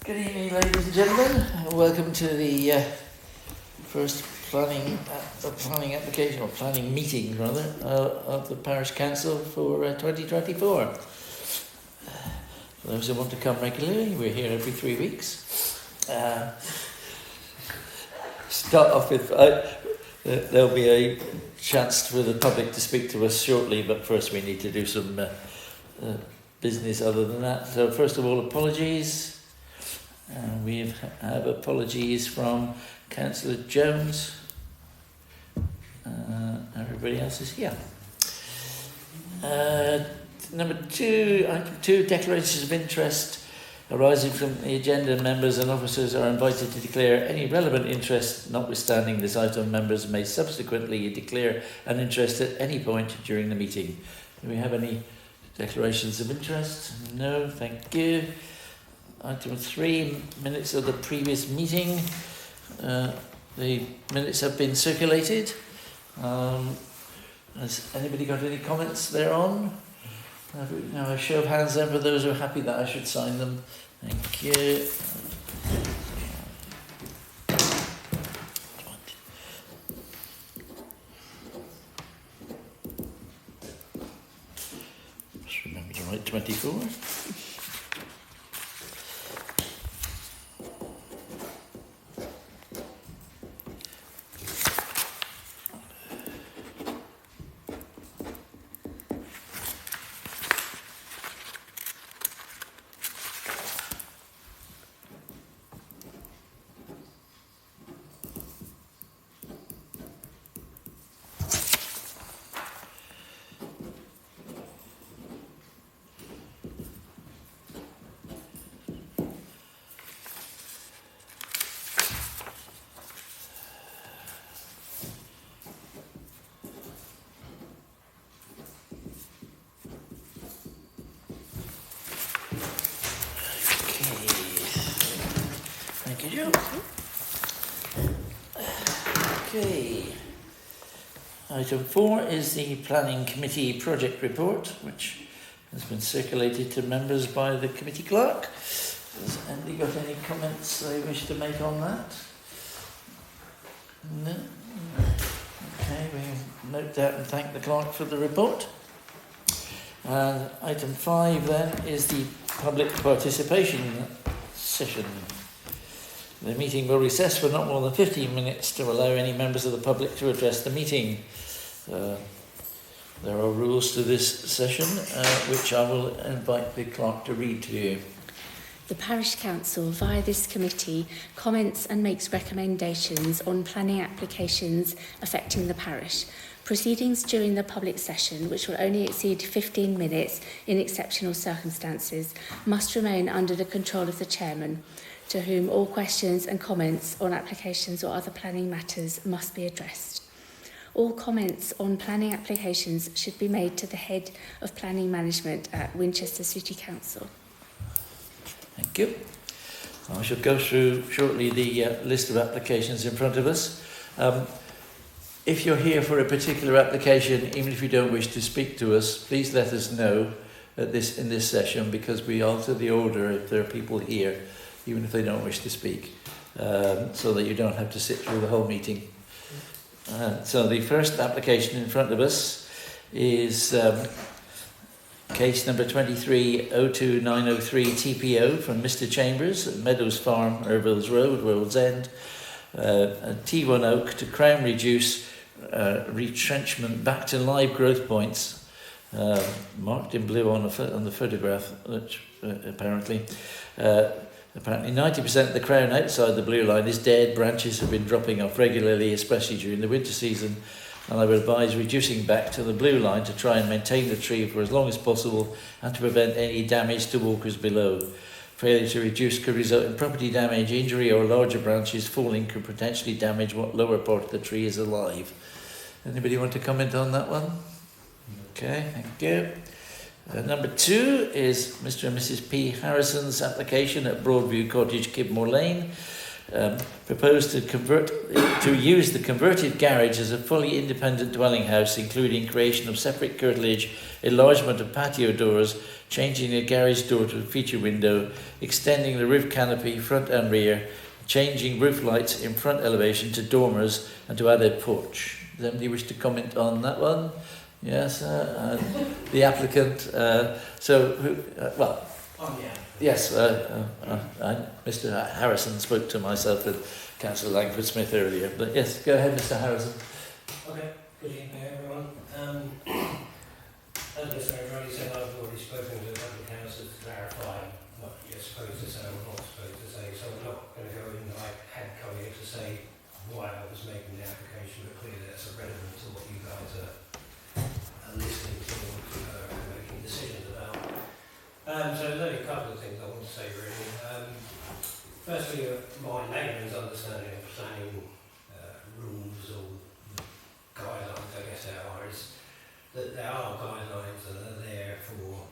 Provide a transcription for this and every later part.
Good evening, ladies and gentlemen. Welcome to the first planning application, or planning meeting rather, of the Parish Council for 2024. For those who want to come regularly, we're here every 3 weeks. Start off with, there'll be a chance for the public to speak to us shortly, but first we need to do some business other than that. So first of all, apologies. We have apologies from Councillor Jones. Everybody else is here. Number two, item 2, declarations of interest arising from the agenda. Members and officers are invited to declare any relevant interest. Notwithstanding this item, members may subsequently declare an interest at any point during the meeting. Do we have any declarations of interest? No, thank you. Item 3, minutes of the previous meeting. The minutes have been circulated. Has anybody got any comments thereon? Now a show of hands then for those who are happy that I should sign them. Thank you. Just remember to write 24. Okay. Item 4 is the Planning Committee Project Report, which has been circulated to members by the committee clerk. Has anybody got any comments they wish to make on that? No? Okay, we note that and thank the clerk for the report. And item 5 then is the public participation session. The meeting will recess for not more than 15 minutes to allow any members of the public to address the meeting. There are rules to this session, which I will invite the clerk to read to you. The Parish Council, via this committee, comments and makes recommendations on planning applications affecting the parish. Proceedings during the public session, which will only exceed 15 minutes in exceptional circumstances, must remain under the control of the chairman, to whom all questions and comments on applications or other planning matters must be addressed. All comments on planning applications should be made to the Head of Planning Management at Winchester City Council. Thank you. I shall go through shortly the list of applications in front of us. If you're here for a particular application, even if you don't wish to speak to us, please let us know in this session, because we alter the order if there are people here, even if they don't wish to speak, so that you don't have to sit through the whole meeting. So the first application in front of us is case number 23-02903 TPO from Mr Chambers at Meadows Farm, Irvilles Road, World's End. T1 Oak to Crown Reduce retrenchment back to live growth points, marked in blue on the photograph, which apparently 90% of the crown outside the blue line is dead. Branches have been dropping off regularly, especially during the winter season, and I would advise reducing back to the blue line to try and maintain the tree for as long as possible and to prevent any damage to walkers below. Failure to reduce could result in property damage, injury, or larger branches falling could potentially damage what lower part of the tree is alive. Anybody want to comment on that one? Okay, thank you. Number 2 is Mr and Mrs P Harrison's application at Broadview Cottage, Kidmore Lane. proposed to use the converted garage as a fully independent dwelling house, including creation of separate curtilage, enlargement of patio doors, changing the garage door to a feature window, extending the roof canopy front and rear, changing roof lights in front elevation to dormers, and to add a porch. Does anybody wish to comment on that one? Yes, the applicant. Yes, Mr. Harrison spoke to myself and Councillor Langford Smith earlier. But yes, go ahead, Mr. Harrison. Okay, good evening everyone. As Mr. O'Reilly said, I've already spoken to a couple of councillors to clarify what you're supposed to say or not supposed to say, so I'm not going to go in like head come here to say why I was making the application, but clearly that's irrelevant to what you guys are listening to and making decisions about. So there's only a couple of things I want to say really. Firstly, my layman's understanding of planning rules or guidelines, I guess there are, is that there are guidelines that are there for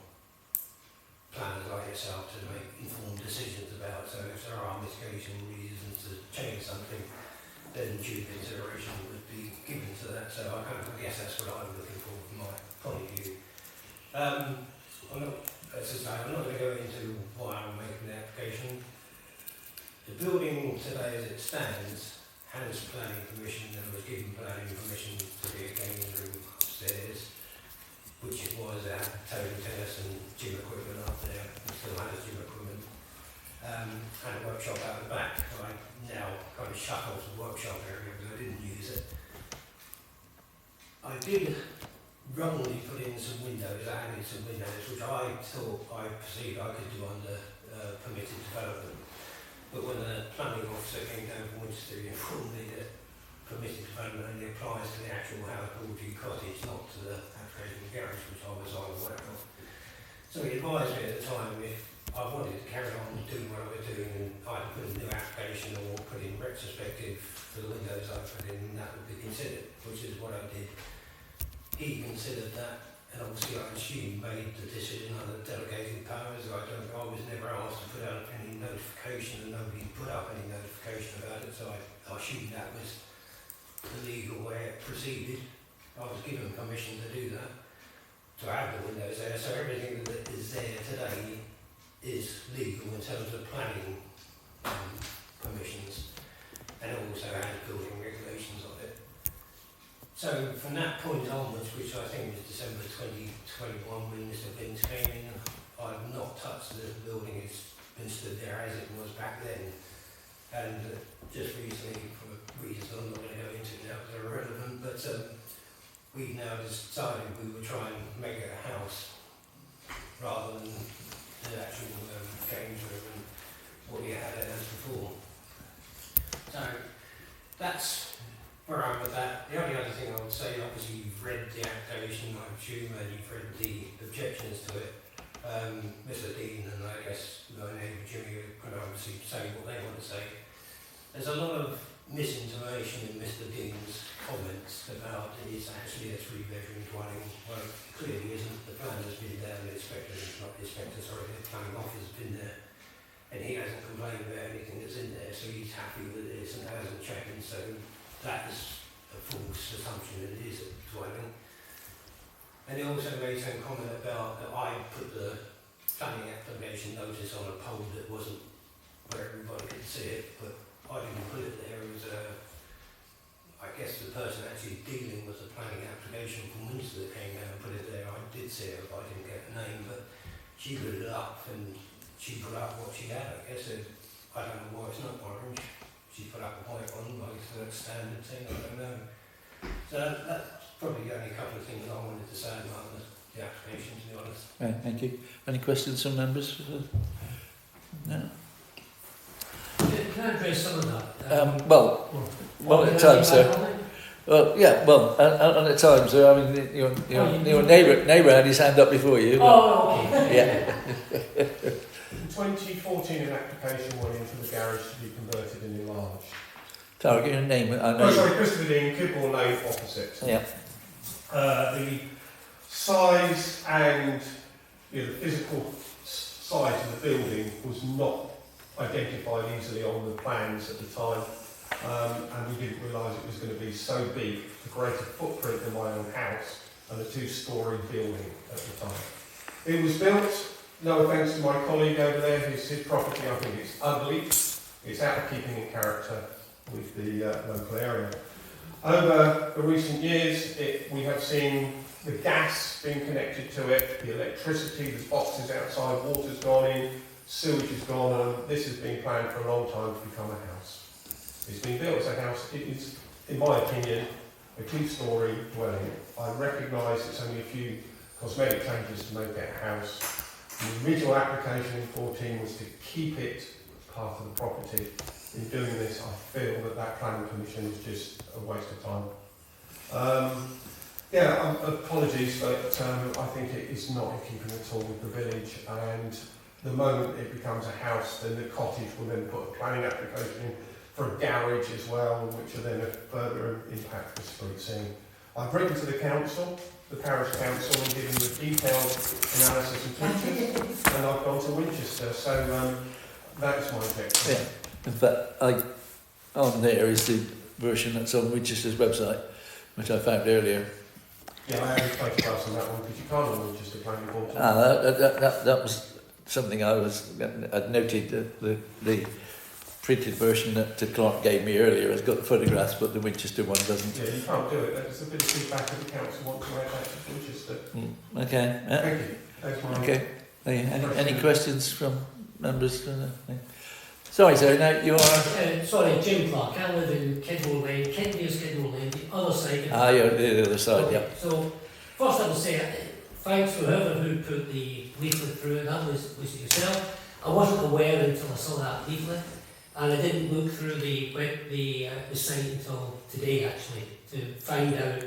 planners like yourself to make informed decisions about. So if there are mitigation reasons to change something, then due consideration would be given to that. So I guess that's what I'm looking for from my point of view. I'm not going to go into why I'm making the application. The building today as it stands has planning permission and was given planning permission to be a gaming room upstairs, which it was at table tennis and gym equipment up there, and still has gym equipment, and a workshop out the back. I now kind of shut off the workshop area because I didn't use it. I did wrongly put in some windows, I added some windows, which I perceived I could do under permitted development. But when the planning officer came down from Winchester, he informed me that permitted development only applies to the actual house, Broadview Cottage, not to the application garage, which I was unaware of. So he advised me at the time if I wanted to carry on doing what I was doing and either put in a new application or put in retrospective for the windows I put in, that would be considered, which is what I did. He considered that, and obviously I assume made the decision under delegated powers. I was never asked to put out any notification, and nobody put up any notification about it, so I assumed that was the legal way it proceeded. I was given permission to do that, to have the windows there, so everything that is there today is legal in terms of planning permissions, and it also has building regulations of it. So from that point onwards, which I think was December 2021 when Mr. Binns came in, I've not touched the building. It's been stood there as it was back then. And just recently, for reasons I'm not going to go into now because they're irrelevant, but we've now decided we would try and make it a house rather than the actual games room and what we had it as before. So that's where I'm with that. The only other thing I would say, obviously you've read the application, I assume, and you've read the objections to it. Mr. Dean and I guess my neighbour Jimmy can obviously say what they want to say. There's a lot of misinformation in Mr. Dean's comments about it's actually a 3-bedroom dwelling. Well, it clearly isn't. The planner's been there, the planning officer's been there, and he hasn't complained about anything that's in there, so he's happy with this and hasn't changed. So that is a false assumption that it is a dwelling. And he also made some comment about that I put the planning application notice on a pole that wasn't where everybody could see it, but I didn't put it there. It was I guess the person actually dealing with the planning application from Winchester that came down and put it there. I did see her, but I didn't get a name, but she put it up and she put up what she had. I guess I don't know why it's not orange. She put up a white one, like the standard thing, I don't know. So that's probably the only couple of things I wanted to say about the application, to be honest. Right, thank you. Any questions from members? No? Can I address some of that? One at a time, sir. Well, yeah, on a time, sir. I mean, your neighbour had his hand up before you. Oh, okay. Yeah. In 2014, an application went in for the garage to be converted and enlarged. Tara, get your name. I know. Christopher Dean, Kidmore Lane, opposite. Yeah. The size and the physical size of the building was not identified easily on the plans at the time, and we didn't realise it was going to be so big, a greater footprint than my own house, and a 2-storey building at the time. It was built, no offence to my colleague over there, his property, I think it's ugly, it's out of keeping in character with the local area. Over the recent years, we have seen the gas being connected to it, the electricity, there's boxes outside, water's gone in, sewage has gone on. This has been planned for a long time to become a house. It's been built as a house. It is, in my opinion, a 2-storey dwelling. I recognise it's only a few cosmetic changes to make it a house. The original application in 14 was to keep it part of the property. In doing this, I feel that planning permission is just a waste of time. Apologies, but I think it is not in keeping at all with the village, and the moment it becomes a house, then the cottage will then put a planning application in for a garage as well, which will then further impact the street scene. I've written to the council, the parish council, and given the detailed analysis and pictures, and I've gone to Winchester, so that's my objection. Yeah. In fact, on there is the version that's on Winchester's website, which I found earlier. Yeah, I have photographs on that one because you can't on Winchester planning board. That was something I'd noted that the printed version that Clark gave me earlier has got the photographs, but the Winchester one doesn't. Yeah, you can't do it. There's a bit of feedback that the council want to add that to Winchester. Okay. Thank you. Thanks, Mark. Okay. Any questions from members? Sorry, sir. Now you are. Sorry, Jim Clark. I live in Kidwell Lane, Kidnear's Kidwell Lane, the other side. You're the other side. Yeah. So, first I will say thanks to whoever who put the leaflet through. That was yourself. I wasn't aware until I saw that leaflet, and I didn't look through the site until today actually to find out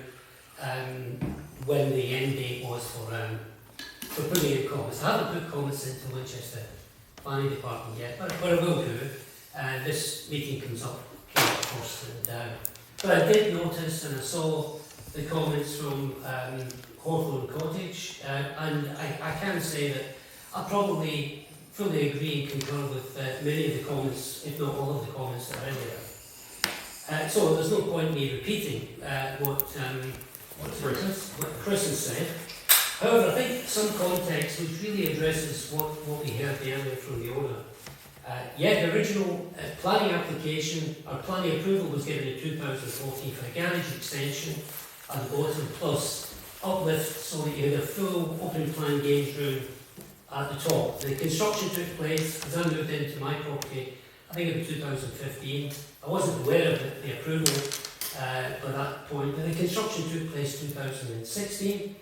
when the end date was for putting in comments. I haven't put comments into Winchester Planning Department yet, but I will do. This meeting came up first, but I did notice and I saw the comments from Hawthorne Cottage, and I can say that I probably fully agree and concur with many of the comments, if not all of the comments that are in there. So there's no point in me repeating what Chris has said. However, I think some context which really addresses what we heard earlier from the owner. The original planning application, or planning approval was given in 2014 for a garage extension at the bottom, plus uplift so that you had a full open plan games room at the top. The construction took place as I moved into my property, I think it was 2015. I wasn't aware of the approval by that point, but the construction took place 2016.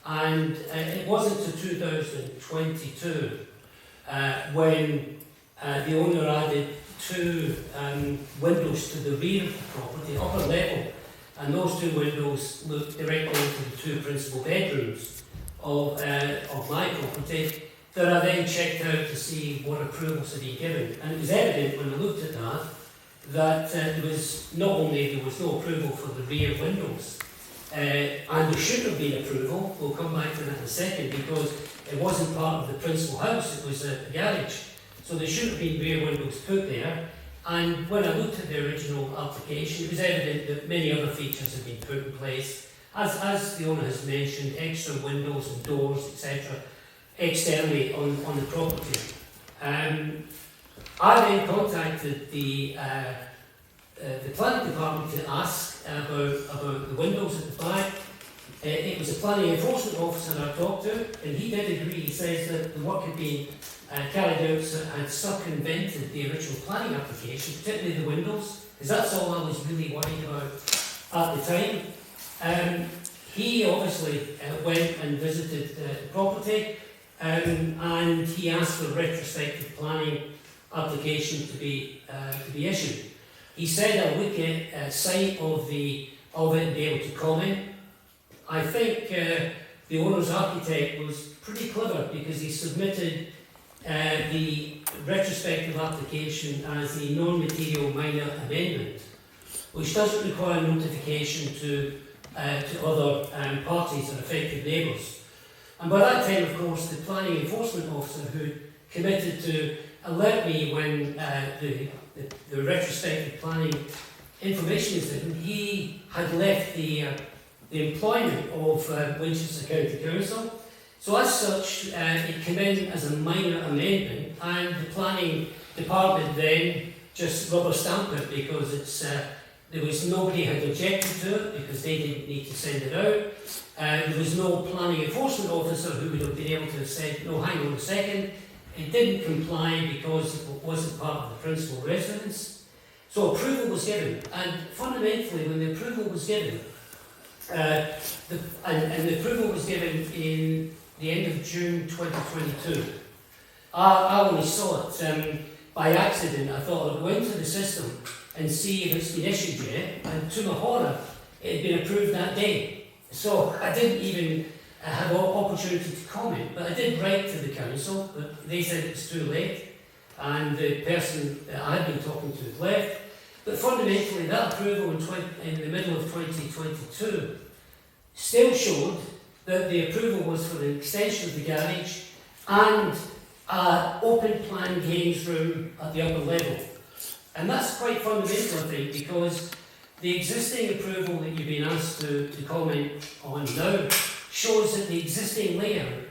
And it wasn't until 2022 when the owner added 2 windows to the rear of the property, upper level, and those 2 windows look directly into the 2 principal bedrooms of my property that I then checked out to see what approvals had been given. And it was evident when I looked at that there was no approval for the rear windows. And there should have been approval, we'll come back to that in a second, because it wasn't part of the principal house, it was a garage. So there should have been rear windows put there. And when I looked at the original application, it was evident that many other features had been put in place. As the owner has mentioned, extra windows and doors, etc., externally on the property. I then contacted the planning department to ask about the windows at the back. It was a planning enforcement officer I talked to, and he did agree. He says that the work had been carried out so had circumvented the original planning application, particularly the windows, because that's all I was really worried about at the time. He obviously went and visited the property, and he asked for a retrospective planning application to be issued. He said I'll look at a site of it and be able to comment. I think the owner's architect was pretty clever because he submitted the retrospective application as a non-material minor amendment, which doesn't require notification to other parties or affected neighbours. And by that time, of course, the planning enforcement officer who committed to alert me when the retrospective planning information is in. He had left the employment of Winchester County Council. So as such, it came in as a minor amendment, and the planning department then just rubber stamped it because there was nobody had objected to it because they didn't need to send it out. There was no planning enforcement officer who would have been able to have said, no, hang on a second, it didn't comply because it wasn't part of the principal residence. So approval was given, and fundamentally when the approval was given, and the approval was given in the end of June 2022. I only saw it by accident. I thought I'd go into the system and see if it's been issued yet, and to my horror, it had been approved that day. So I didn't even have an opportunity to comment, but I did write to the council, but they said it was too late, and the person that I had been talking to had left. But fundamentally, that approval in the middle of 2022 still showed that the approval was for the extension of the garage and an open plan games room at the upper level. And that's quite fundamental, I think, because the existing approval that you've been asked to comment on now shows that the existing layout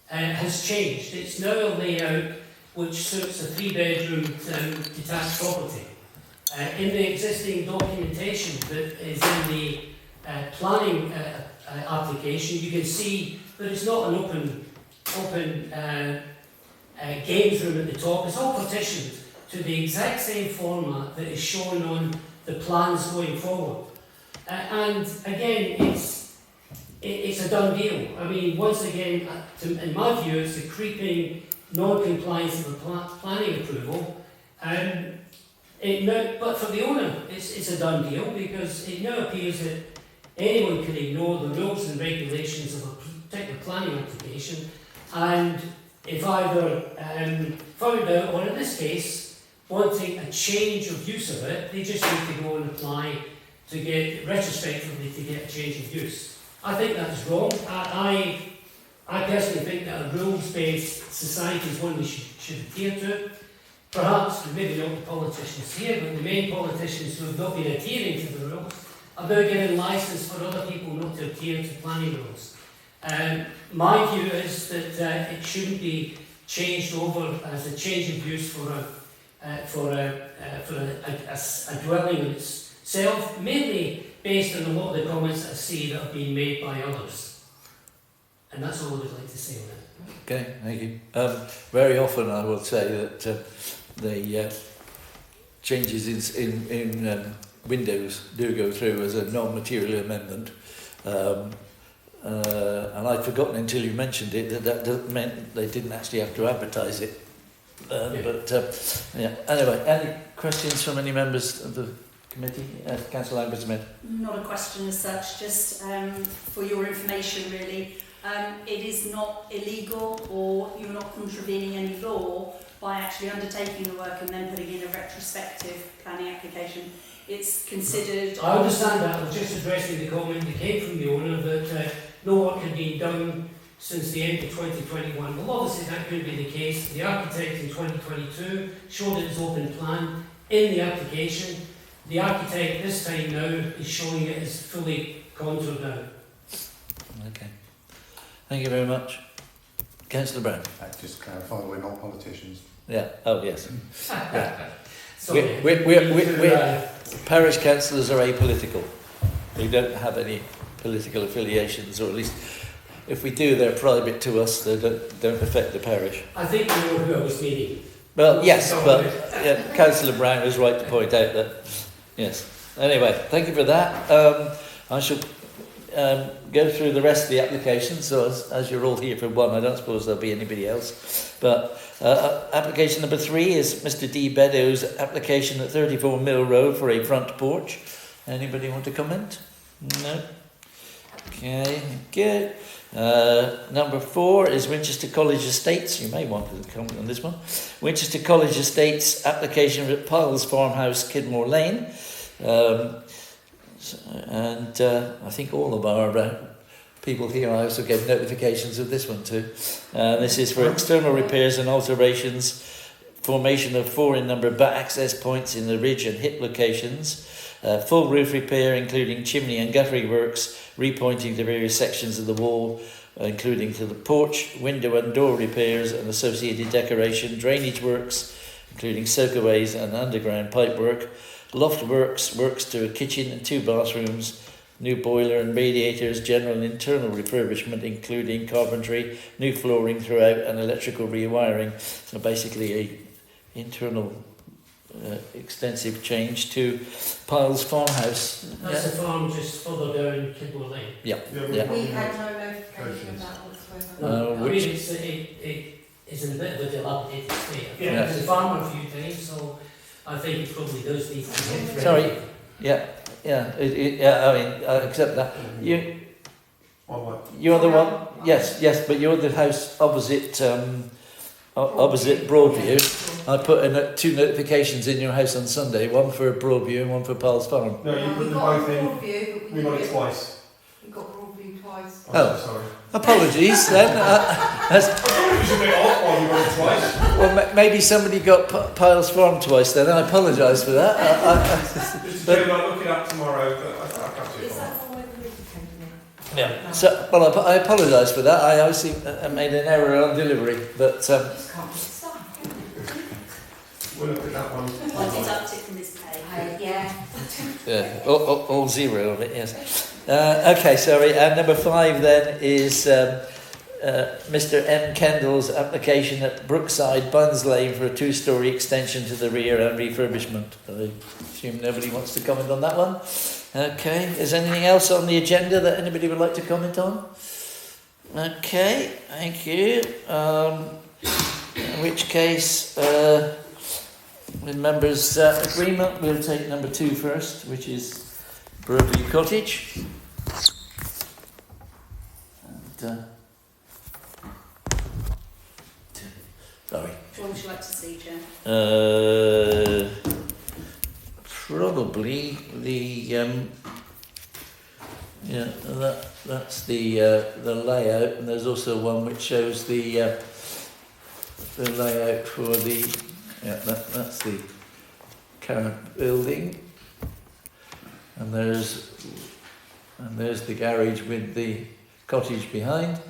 has changed. It's now a layout which suits a 3-bedroom detached property. In the existing documentation that is in the planning application, you can see that it's not an open games room at the top. It's all partitioned to the exact same format that is shown on the plans going forward. And again, it's a done deal. I mean, once again, in my view, it's a creeping non-compliance of a planning approval. But for the owner, it's a done deal because it now appears that anyone can ignore the rules and regulations of a particular planning application, and if either found out, or in this case, wanting a change of use of it, they just need to go and apply to get, retrospectively, to get a change of use. I think that's wrong. I personally think that a rules-based society is one we should adhere to. Perhaps, maybe not the politicians here, but the main politicians who have not been adhering to the rules are now giving licence for other people not to adhere to planning rules. My view is that it shouldn't be changed over as a change of use for a dwelling in itself, mainly based on a lot of the comments that I see that have been made by others. And that's all I would like to say on that. Okay, thank you. Very often I will say that the changes in windows do go through as a non-material amendment. And I'd forgotten until you mentioned it that meant they didn't actually have to advertise it. Yeah. Anyway, any questions from any members of the committee? Councillor Lambert-Smith. Not a question as such, just for your information really. It is not illegal or you're not contravening any law by actually undertaking the work and then putting in a retrospective planning application. It's considered... I understand that. I was just addressing the comment that came from the owner that no work had been done since the end of 2021. Well, obviously that could be the case. The architect in 2022 showed his open plan in the application. The architect this time now is showing it as fully contoured out. Okay. Thank you very much. Councillor Brown. Just clarify, we're not politicians. Yeah. Oh, yes. Yeah. Sorry. We're parish councillors are apolitical. We don't have any political affiliations, or at least if we do, they're private to us. They don't affect the parish. I think you know who I was meaning. Well, yes, but yeah, Councillor Brown was right to point out that. Yes. Anyway, thank you for that. I shall go through the rest of the applications. So as you're all here for one, I don't suppose there'll be anybody else. But application number 3 is Mr. D. Beddoes' application at 34 Mill Road for a front porch. Anybody want to comment? No. Okay, good. Number 4 is Winchester College Estates. You may want to comment on this one. Winchester College Estates application at Piles Farmhouse, Kidmore Lane. I think all of our people here also get notifications of this one too. This is for external repairs and alterations formation of 4 in number back access points in the ridge and hip locations, full roof repair including chimney and guttering works, repointing the various sections of the wall, including to the porch, window and door repairs and associated decoration, drainage works, including soakaways and underground pipe work, loft works to a kitchen and 2 bathrooms, new boiler and radiators, general and internal refurbishment, including carpentry, new flooring throughout and electrical rewiring. So basically a internal extensive change to Piles Farmhouse. That's the farm just further down Kidwell Lane. Yeah. Yeah, We had no notification of that whatsoever. No, I which- mean, it's in a bit of a dilapidated state. I've Yeah. been to the farm a few times, so I think it probably does need to be hit. Sorry. Yeah, I mean, I accept that. You're the one. Yes, but you're the house opposite opposite Broadview. I put in 2 notifications in your house on Sunday, one for Broadview and one for Piles Farm. No, you put We them got both in. Broadview, but We got it twice. we got Broadview twice. I'm Oh. so sorry. Apologies then. I thought it was a bit odd while you got it twice. Well, maybe somebody got Piles Farm twice then. I apologise for that. It's a shame I'll look it up tomorrow, but I can't see it. Is that the one with the river company? Yeah. So, well, I apologise for that. I obviously made an error on delivery, but Just can't be stuff. We'll look at that one. I'll deduct it from his pay. Yeah. yeah, all 0 of it. Yes. Okay, sorry. And number 5 then is Mr. M. Kendall's application at Brookside, Buns Lane, for a 2-storey extension to the rear and refurbishment. I assume nobody wants to comment on that one. Okay. Is anything else on the agenda that anybody would like to comment on? Okay, thank you. In which case, with members' agreement, we'll take number 2 first, which is Broadview Cottage. And, sorry. What would you like to see, Chair? Probably the that's the layout, and there's also one which shows the layout for the that's the current building, and there's the garage with the cottage behind.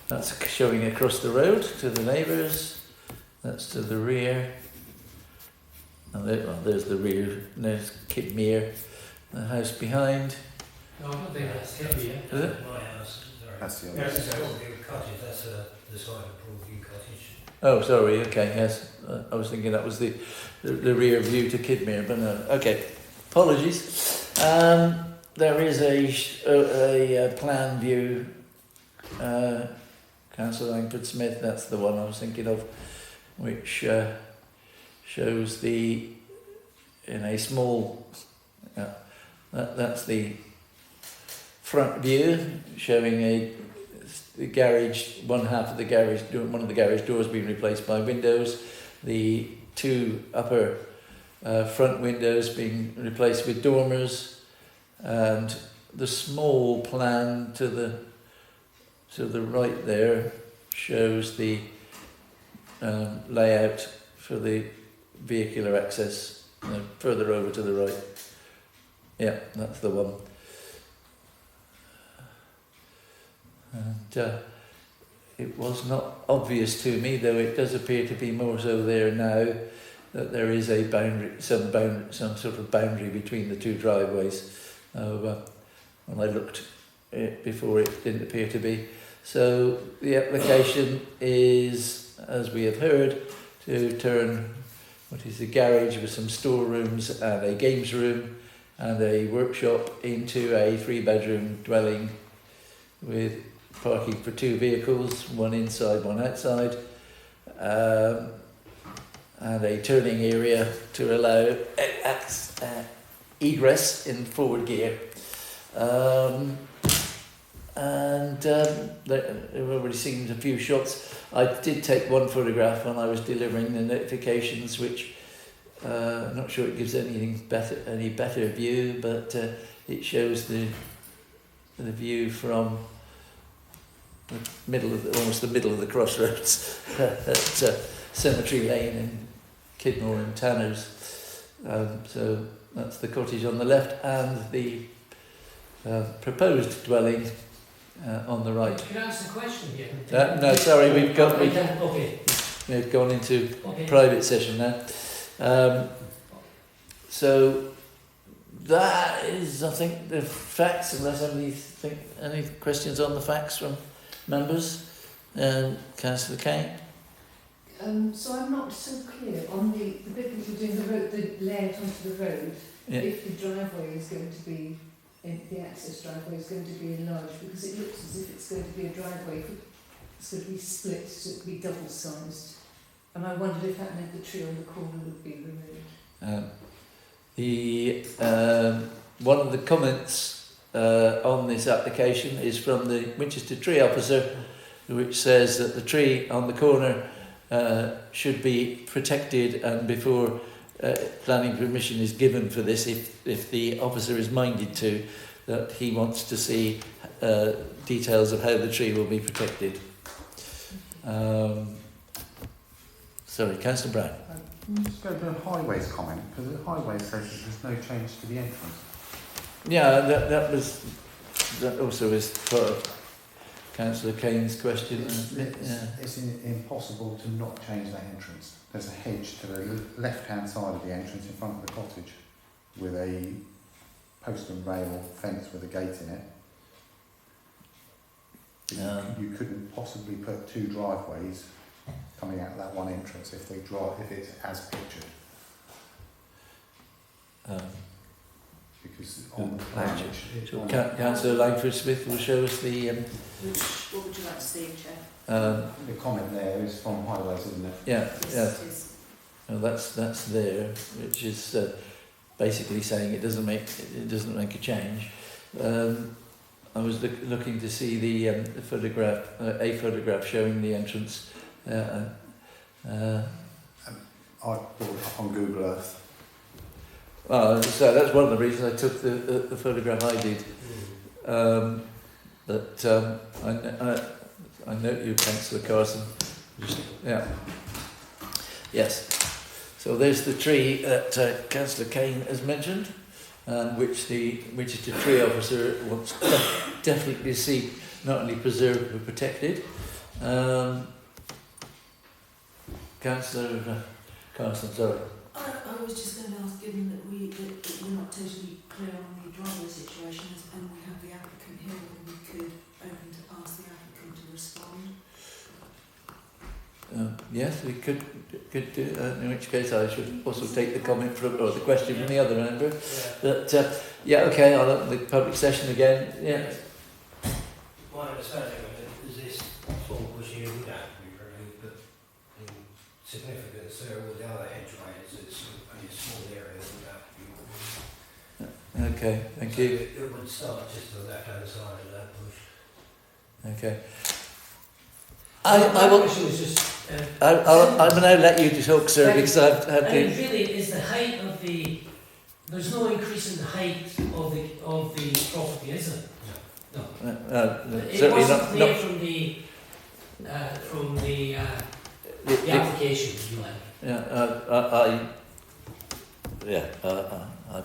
That's showing across the road to the neighbours. That's to the rear. And there's the rear. And there's Kidmere, the house behind. No, I don't think that's heavy, yeah. Is it? My house, sorry. That's the other. Yes, That's it's Broadview Cottage, that's the side of Broadview Cottage. Oh, sorry. Okay, yes. I was thinking that was the rear view to Kidmere, but no. Okay, apologies. There is a plan view. Councillor Langford Smith. That's the one I was thinking of, which shows in a small. That's the front view, showing the garage. One half of the garage, one of the garage doors being replaced by windows. The 2 upper front windows being replaced with dormers, and the small plan to the right there shows the layout for the vehicular access further over to the right. Yeah, that's the one. And it was not obvious to me, though it does appear to be more so there now, that there is a some sort of boundary between the 2 driveways. When I looked before, it didn't appear to be. So the application is, as we have heard, to turn what is the garage with some storerooms and a games room and a workshop into a 3-bedroom dwelling with parking for 2 vehicles, one inside, one outside, and a turning area to allow egress in forward gear. We've already seen a few shots. I did take one photograph when I was delivering the notifications, which I'm not sure it gives any better view, but it shows the view from almost the middle of the crossroads at Cemetery Lane in Kidmore and Tanners. So that's the cottage on the left and the proposed dwelling on the right. Can I ask a question here? No, sorry, we've Okay, gone into okay. private session now. So that is, I think, the facts, unless anybody think any questions on the facts from members. Councillor Kane? So I'm not so clear on the bit that you're doing the road, the layout onto the road, Yeah. if the driveway is going to be, the access driveway is going to be enlarged, because it looks as if it's going to be a driveway, it's going to be split, so it'll be double sized. And I wondered if that meant the tree on the corner would be removed. One of the comments on this application is from the Winchester Tree Officer, which says that the tree on the corner should be protected, and before planning permission is given for this, if the officer is minded to, that he wants to see details of how the tree will be protected. Sorry, Councillor Brown. Can you just go to the highways comment? Because the highways says that there's no change to the entrance. Yeah, that also is part of Councillor Kane's question. It's impossible to not change that entrance. There's a hedge to the left-hand side of the entrance in front of the cottage with a post and rail fence with a gate in it. You couldn't possibly put two driveways coming out that one entrance if it's as pictured. Because on the plan, Councillor Langford Smith will show us the. What would you like to see, Chair? the comment there is from highways, isn't it? Yeah, yeah. This is- Well, that's there, which is basically saying it doesn't make a change. I was looking to see the photograph, a photograph showing the entrance. I brought it up on Google Earth. So that's one of the reasons I took the photograph I did. I note you, Councillor Carson. Yeah. Yes. So there's the tree that Councillor Kane has mentioned, which the tree officer wants definitely to see not only preserved but protected. Councillor Carson, sorry. I was just going to ask, given that we're not totally clear on the driveway situation, and we have the applicant here, whether we could open to ask the applicant to respond. Yes, we could do. In which case, I should also take the comment from or the question from the other member. But okay, I'll open the public session again. Yeah. My understanding of it is this small bush here would have to be removed, but in significance there with the other hedgeways, it's only a small area that would have to be removed. Okay, thank So you. it would start just on the left-hand side of that bush. Okay. My I will. question was just, I will now let you talk, sir, because I've had I mean, to. really, is the height of the, there's no increase in the height of the property, is there? No. It Certainly wasn't not. clear from the application, if you like. I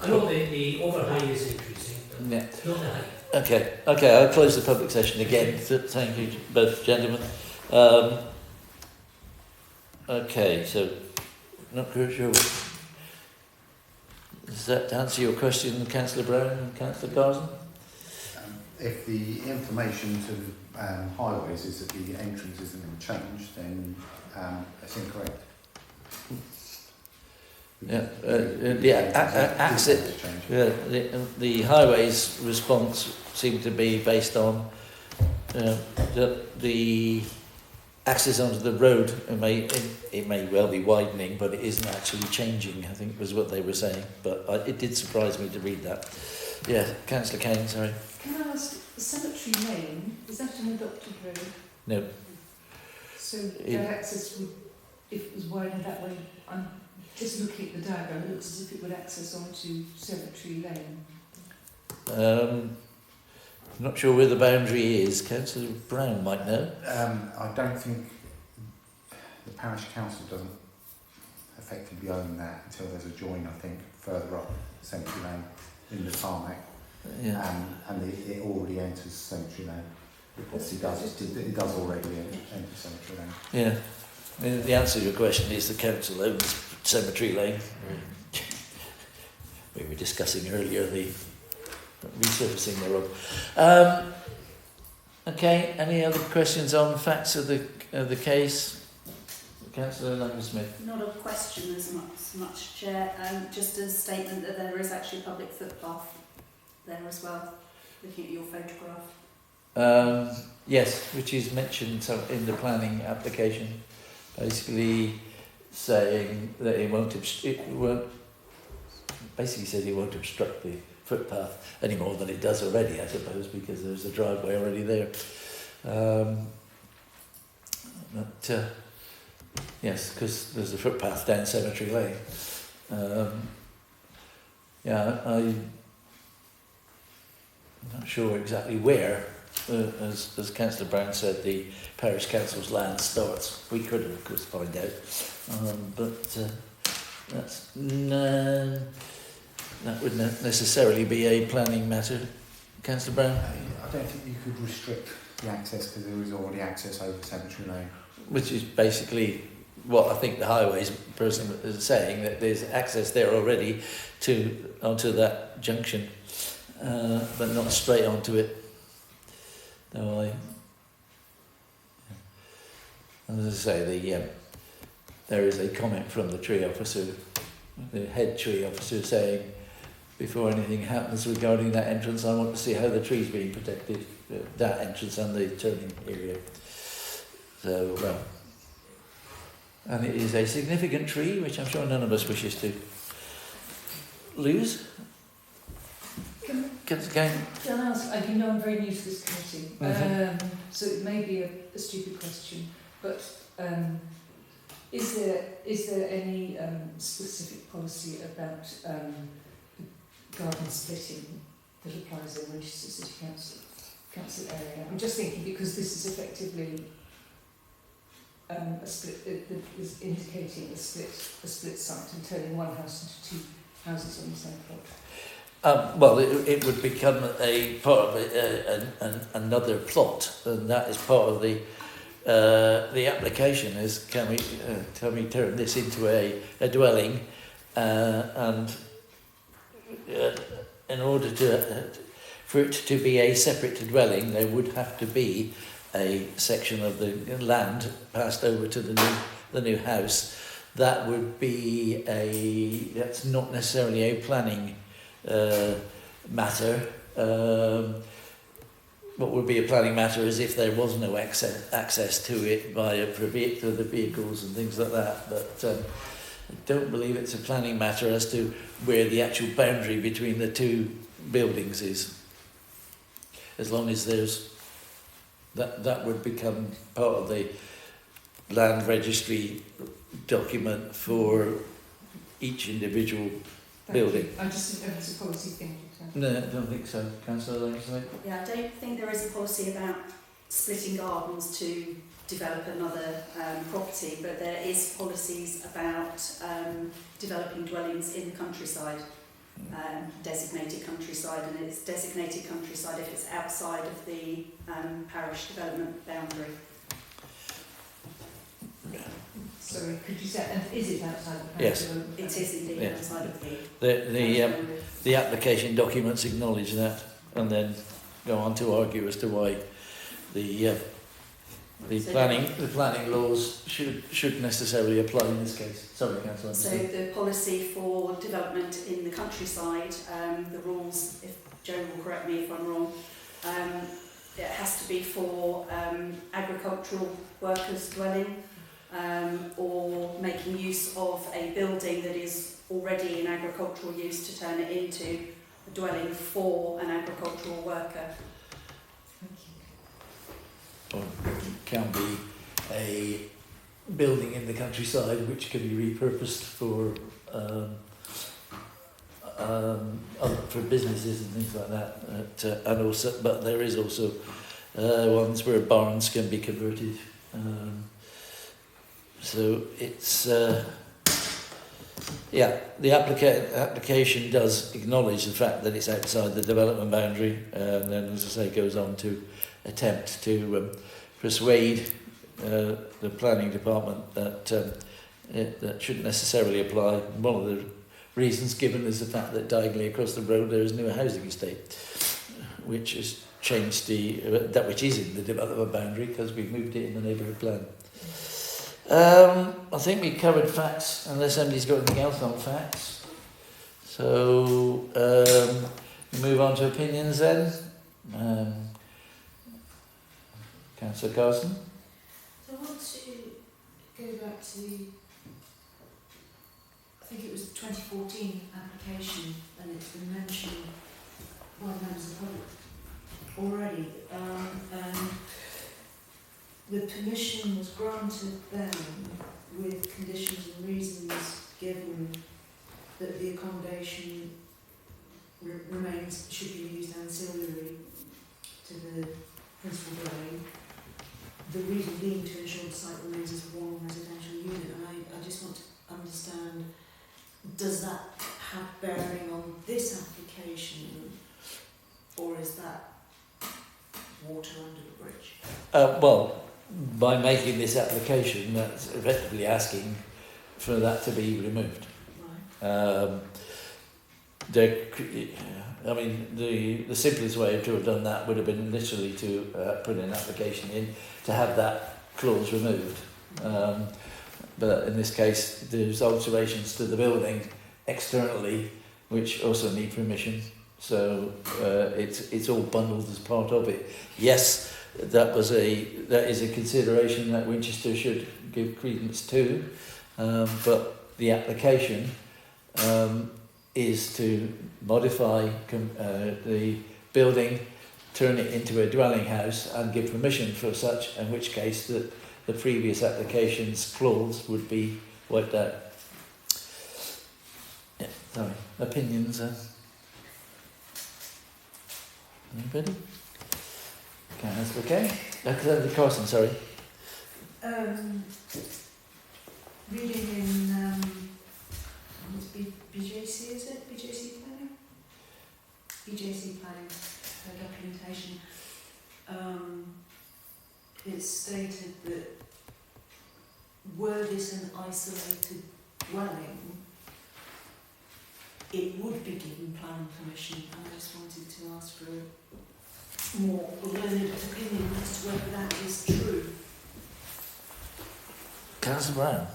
know the overhang is increasing, but Yeah. not the height. Okay. I'll close the public session again. Thank you, both gentlemen. Okay, so not quite sure. Does that answer your question, Councillor Brown and Councillor Carson? If the information to highways is that the entrance isn't going to change, then it's incorrect. The highways response seemed to be based on the access onto the road. It may well be widening, but it isn't actually changing, I think was what they were saying. But it did surprise me to read that. Yeah, Councillor Kane, sorry. Can I ask, Cemetery Lane, is that an adopted road? No. So their access would, if it was widened that way, I'm just looking at the diagram, it looks as if it would access onto Cemetery Lane. I'm not sure where the boundary is. Councillor Brown might know. I don't think the parish council doesn't effectively own that until there's a join, I think, further up Cemetery Lane in the tarmac, Yeah. and it already enters Cemetery Lane. Yes, it does already enter Cemetery Lane. Yeah. I mean, the answer to your question is the council owns Cemetery Lane. We were discussing earlier the resurfacing thereof. Okay, any other questions on facts of the case? Councillor Langer-Smith. Not a question as much, Chair, just a statement that there is actually a public footpath there as well, looking at your photograph. Yes, which is mentioned in the planning application, basically saying that it won't basically says it won't obstruct the footpath any more than it does already, I suppose, because there's a driveway already there. Yes, because there's a footpath down Cemetery Lane. I'm not sure exactly where, as Councillor Brown said, the parish council's land starts. We could, of course, find out, but that would not necessarily be a planning matter. Councillor Brown? I don't think you could restrict the access because there is already access over Cemetery Lane. Which is basically what I think the highways person is saying, that there's access there already onto that junction, but not straight onto it. No, as I say, there is a comment from the tree officer, the head tree officer, saying, before anything happens regarding that entrance, I want to see how the tree's being protected, that entrance and the turning area. So, and it is a significant tree, which I'm sure none of us wishes to lose. Can I ask, you know I'm very new to this committee, so it may be a stupid question, but is there any specific policy about garden splitting that applies in Winchester City Council area? I'm just thinking because this is effectively a split, it is indicating a split site and turning one house into two houses on the same plot. Well, it would become a part of another plot, and that is part of the application. Is can we turn this into a dwelling, and in order for it to be a separate dwelling, there would have to be a section of the land passed over to the new house. That would be that's not necessarily a planning matter. What would be a planning matter is if there was no access to it via the vehicles and things like that. But I don't believe it's a planning matter as to where the actual boundary between the two buildings is. As long as there's that would become part of the land registry document for each individual building. I just think that was a policy thing. No, I don't think so. Councillor Langside? Yeah, I don't think there is a policy about splitting gardens to develop another property, but there is policies about developing dwellings in the countryside, designated countryside, and it's designated countryside if it's outside of the parish development boundary. Sorry, could you say, and is it outside the parish Yes. development? It is indeed Yes. outside of the The application documents acknowledge that, and then go on to argue as to why the planning laws should necessarily apply in this case. Sorry, Councillor. So the policy for development in the countryside, the rules, if Joe will correct me if I'm wrong, it has to be for agricultural workers dwelling, or making use of a building that is already in agricultural use to turn it into a dwelling for an agricultural worker. Thank you. Or it can be a building in the countryside which can be repurposed for for businesses and things like that. And also, but there is also ones where barns can be converted. So it's the application does acknowledge the fact that it's outside the development boundary, and then, as I say, goes on to attempt to persuade the planning department that that shouldn't necessarily apply. One of the reasons given is the fact that diagonally across the road there is a new housing estate, which has changed that which is in the development boundary because we've moved it in the neighbourhood plan. I think we covered facts, unless somebody's got anything else on facts. So we move on to opinions then. Councillor Carson. So I want to go back to I think it was the 2014 application, and it's been mentioned by members of the public already. And the permission was granted then with conditions and reasons given that the accommodation should be used ancillary to the principal dwelling. The reason being to ensure the site remains as one residential unit. And I just want to understand, does that have bearing on this application, or is that water under the bridge? Well, by making this application, that's effectively asking for that to be removed. Right. The simplest way to have done that would have been literally to put an application in to have that clause removed. But in this case, there's alterations to the building externally, which also need permission. So it's all bundled as part of it. Yes, that is a consideration that Winchester should give credence to, but the application is to modify the building, turn it into a dwelling house and give permission for such, in which case the previous application's clause would be wiped out. Yeah, sorry. Opinions? Anybody? Okay, that's okay. Councillor Carson, sorry. Reading in BJC, is it? BJC planning? BJC planning documentation. It's stated that were this an isolated dwelling, it would be given planning permission, and I just wanted to ask for a more learned opinion as to whether that is true. Councillor Brown.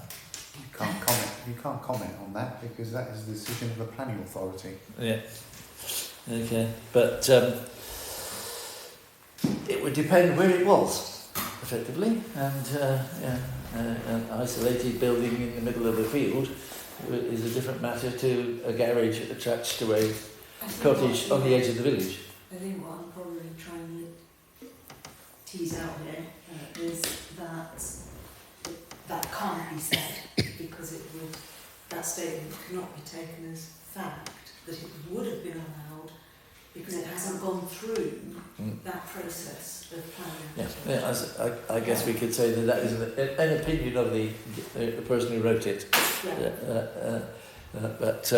You can't comment on that because that is the decision of the planning authority. Yeah. Okay, but it would depend where it was, effectively, and an isolated building in the middle of a field is a different matter to a garage attached to a cottage on the edge of the village. I think what I'm probably trying to tease out here is that can't be said because that statement cannot be taken as fact, that it would have been allowed because it hasn't gone through that process of planning. Yeah, I guess we could say that is an opinion of the person who wrote it. Yeah. But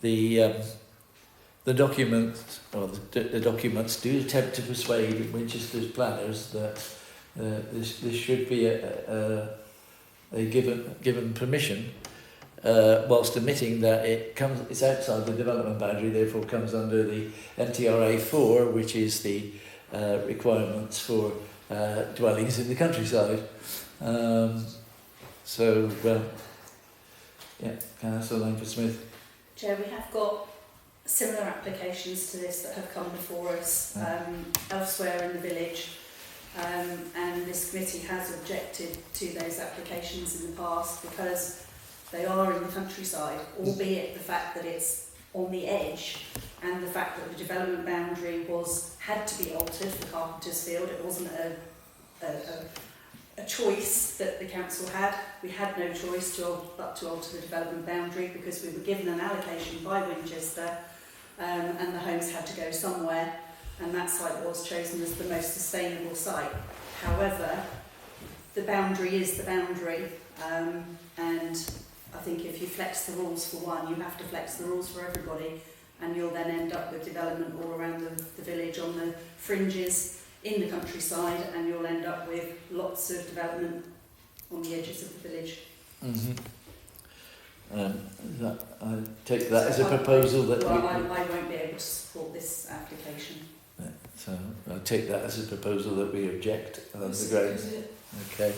the document, or the documents do attempt to persuade Winchester's planners that this should be a given permission, whilst admitting that it's outside the development boundary, therefore comes under the MTRA 4, which is the requirements for dwellings in the countryside. Councillor Langford-Smith. Chair, we have got similar applications to this that have come before us elsewhere in the village, and this committee has objected to those applications in the past because they are in the countryside, albeit the fact that it's on the edge and the fact that the development boundary had to be altered for Carpenter's Field. It wasn't a choice that the council had. We had no choice but to alter the development boundary because we were given an allocation by Winchester, and the homes had to go somewhere, and that site was chosen as the most sustainable site. However, the boundary is the boundary, and I think if you flex the rules for one, you have to flex the rules for everybody, and you'll then end up with development all around the village on the fringes in the countryside, and you'll end up with lots of development on the edges of the village. I take that as a proposal that I won't be able to support this application. So I take that as a proposal that we object on the grounds. Okay.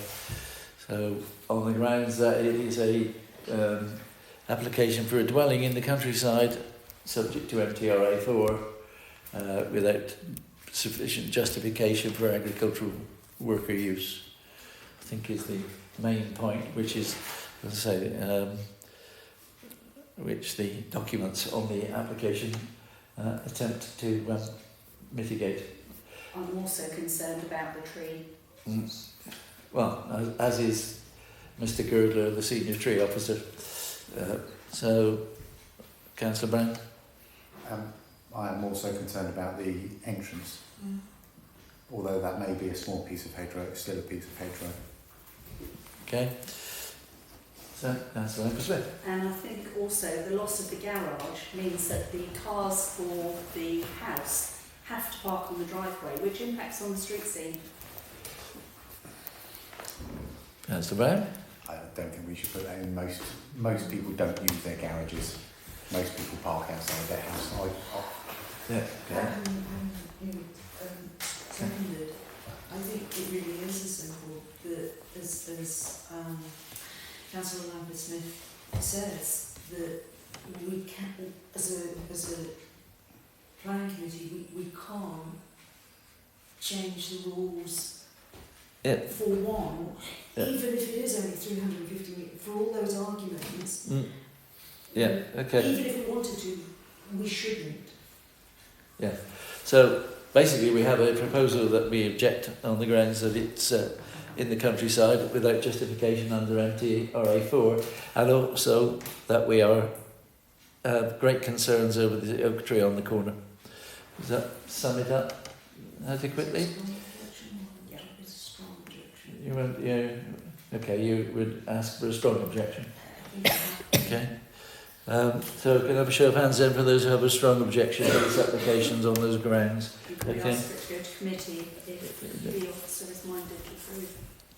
So on the grounds that it is a application for a dwelling in the countryside, subject to MTRA 4, without sufficient justification for agricultural worker use, I think is the main point, which is, as I say, which the documents on the application attempt to mitigate. I'm also concerned about the tree. Well, as is Mr. Girdler, the senior tree officer. So, Councillor Brown? I am also concerned about the entrance. Although that may be a small piece of hedgerow, it's still a piece of hedgerow. Okay. So, Councillor Smith. And I think also the loss of the garage means that the cars for the house have to park on the driveway, which impacts on the street scene. Councillor Brown? I don't think we should put that in. Most people don't use their garages. Most people park outside their house. Yeah. Okay. Seconded. I think it really is as simple that as Councillor Lambert Smith says, that we can, as a planning committee, we can't change the rules for one, even if it is only 350 metres, for all those arguments. Yeah, okay. Even if we wanted to, we shouldn't. Yeah. So basically we have a proposal that we object on the grounds that it's in the countryside without justification under MTRA 4, and also that we are great concerns over the oak tree on the corner. Does that sum it up adequately? Yeah, it's a strong objection. You would ask for a strong objection. Okay. So can I have a show of hands then for those who have a strong objection to these applications on those grounds? You could Okay. ask for it to go to committee if the officer is minded to approve.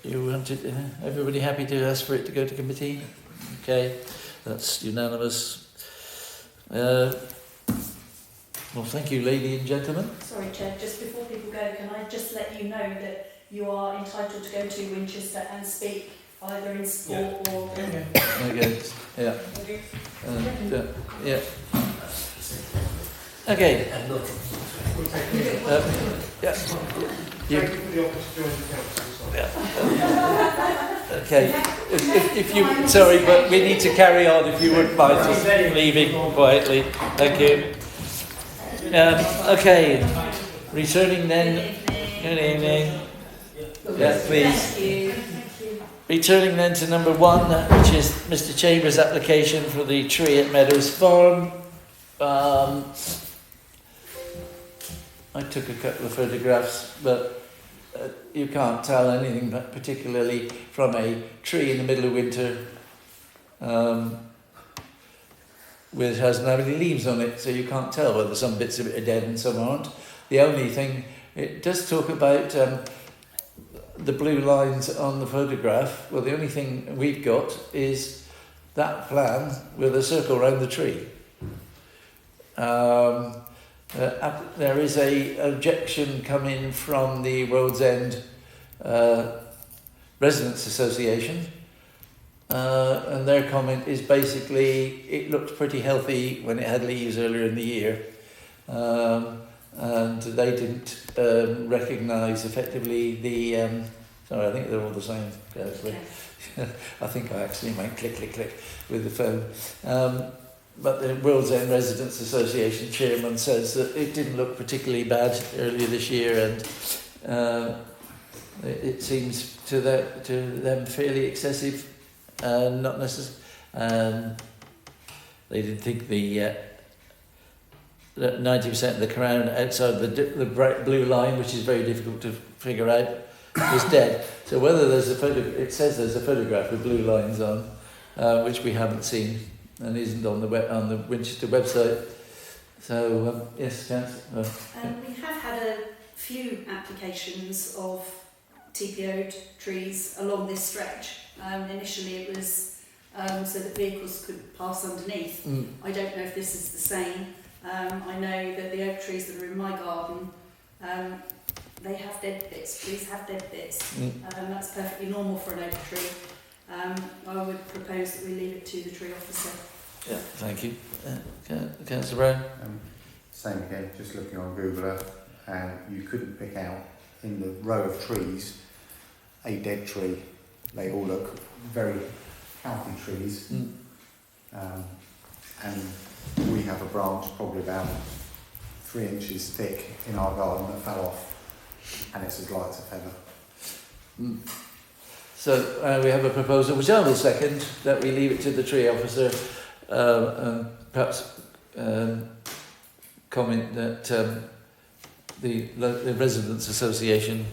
You wanted, everybody happy to ask for it to go to committee? Okay, that's unanimous. Well, thank you, ladies and gentlemen. Sorry, Chair, just before people go, can I just let you know that you are entitled to go to Winchester and speak either in support or... Okay, yeah. Yeah. Okay. Yeah. Thank you for the office to join the council. Okay. If you, sorry, but we need to carry on. If you wouldn't mind just leaving quietly. Thank you. Okay. Returning then. Good evening. Yeah, please. Thank you. Returning then to number 1, which is Mr. Chambers' application for the tree at Meadows Farm. I took a couple of photographs, but you can't tell anything particularly from a tree in the middle of winter which hasn't had any leaves on it, so you can't tell whether some bits of it are dead and some aren't. The only thing, it does talk about the blue lines on the photograph. Well, the only thing we've got is that plan with a circle around the tree. There is a objection coming from the World's End Residents Association, and their comment is basically it looked pretty healthy when it had leaves earlier in the year, and they didn't recognise effectively the sorry, I think they're all the same actually. I think I actually went click click click with the phone. But the World's End Residents Association chairman says that it didn't look particularly bad earlier this year, and it seems to them fairly excessive, not necessary. They didn't think the 90% of the crown outside the bright blue line, which is very difficult to figure out, was dead. So whether there's it says there's a photograph with blue lines on, which we haven't seen and isn't on the Winchester website. So yes, Councillor. We have had a few applications of TPO'd trees along this stretch. Initially it was so that vehicles could pass underneath. I don't know if this is the same. I know that the oak trees that are in my garden, they have dead bits. Trees have dead bits. That's perfectly normal for an oak tree. I would propose that we leave it to the tree officer. Yeah, thank you. Councillor Brown? Same again, just looking on Google Earth, and you couldn't pick out in the row of trees a dead tree. They all look very healthy trees. And we have a branch probably about 3 inches thick in our garden that fell off, and it's as light as a feather. So we have a proposal, which I will second, that we leave it to the tree officer, and perhaps comment that the Residents Association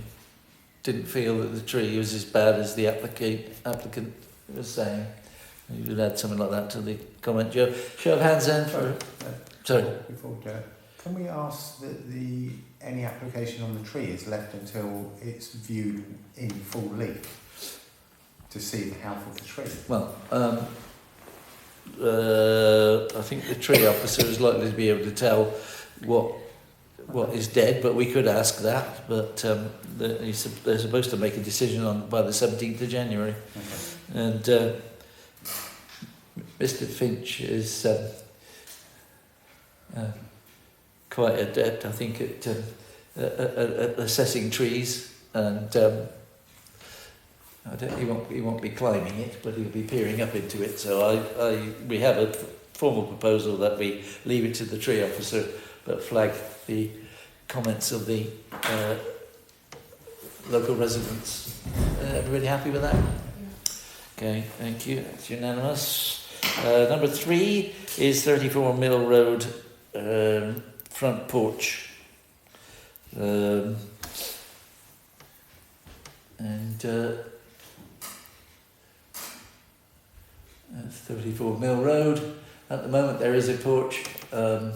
didn't feel that the tree was as bad as the applicant was saying. You would add something like that to the comment, Joe. Show of hands then for... Sorry. Before Joe, can we ask that any application on the tree is left until it's viewed in full leaf to see the health of the tree? Well, I think the tree officer is likely to be able to tell what is dead, but we could ask that. But they're supposed to make a decision by the 17th of January. Okay. And Mr. Finch is quite adept, I think, at assessing trees, and he won't be climbing it, but he'll be peering up into it. So we have a formal proposal that we leave it to the tree officer, but flag the comments of the local residents. Everybody happy with that? Okay, thank you. It's unanimous. Number 3 is 34 Mill Road front porch. And 34 Mill Road. At the moment there is a porch, and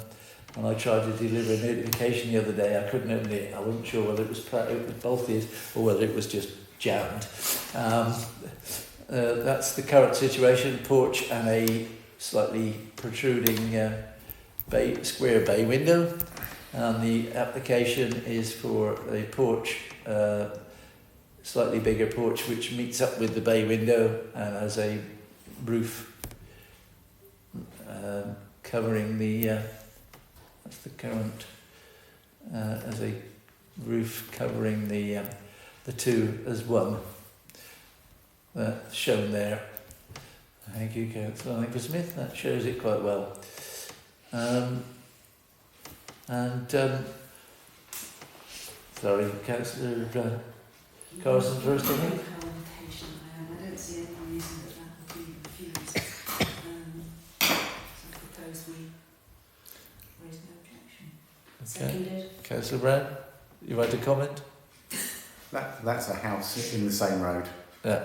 I tried to deliver a notification the other day. I couldn't open it. I wasn't sure whether it was bolted or whether it was just jammed. That's the current situation, porch and a slightly protruding square bay window. And the application is for a porch, slightly bigger porch, which meets up with the bay window and has a roof covering the, that's the current, as a roof covering the two as one. That's shown there. Thank you, Councillor Smith. That shows it quite well. Sorry, Councillor Carson first, I think. I don't see any reason that would be refused. So I propose we raise no objection. Seconded. Councillor Brown, you want to comment? That's a house in the same road, Yeah.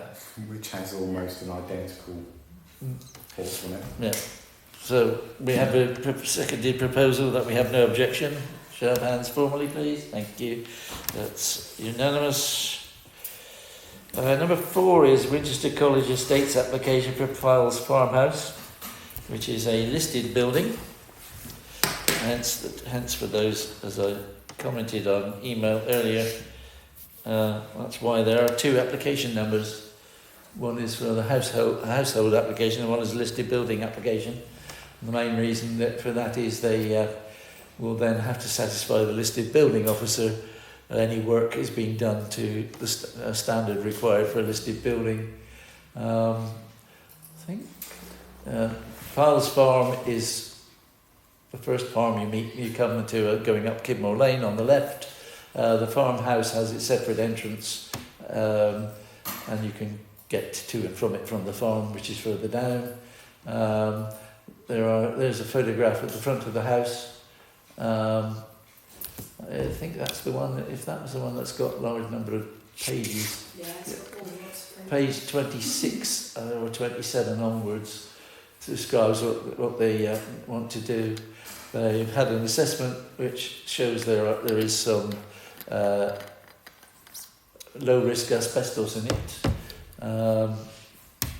which has almost an identical porch on it. Yeah. So we have a seconded proposal that we have no objection. Show of hands formally, please. Thank you. That's unanimous. Number 4 is Winchester College Estates application for Files Farmhouse, which is a listed building. Hence for those, as I commented on email earlier, that's why there are 2 application numbers. One is for the household application and one is a listed building application. The main reason for that is they will then have to satisfy the listed building officer that any work is being done to the standard required for a listed building. I think Files Farm is the first farm you meet. You come to going up Kidmore Lane on the left. The farmhouse has its separate entrance and you can get to and from it from the farm, which is further down. There's a photograph at the front of the house. I think that's the one. If that was the one that's got a large number of pages, Yeah, it's got all lots of page 26 or 27 onwards describes what they want to do. They've had an assessment which shows there is some low risk asbestos in it,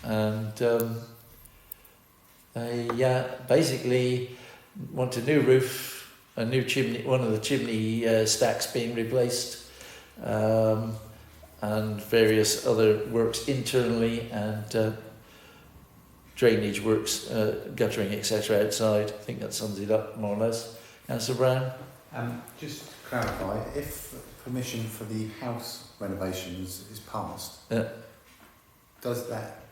and they basically want a new roof, a new chimney, one of the chimney stacks being replaced, and various other works internally, and drainage works, guttering, etc. outside. I think that sums it up more or less. Councillor Brown? Just to clarify, if permission for the house renovations is passed, does that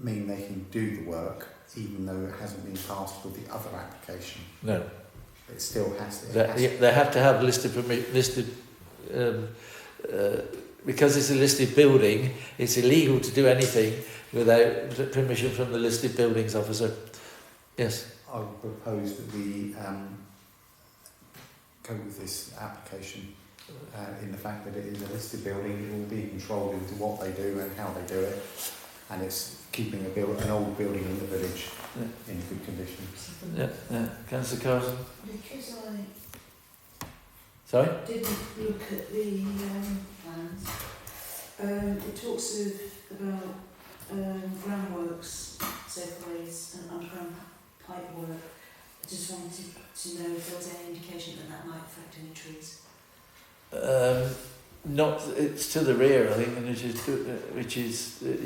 mean they can do the work even though it hasn't been passed with the other application? No. It still has to. They have to have listed because it's a listed building. It's illegal to do anything without permission from the listed buildings officer. Yes. I would propose that we go with this application in the fact that it is a listed building. It will be controlled into what they do and how they do it, and it's keeping an old building in the village in good condition. Yeah. Councillor Carson? Because Sorry? I didn't look at the plans, it talks about groundworks, safelways and underground pipe work. I just wanted to know if there was any indication that might affect any trees. Not. It's to the rear, I think, and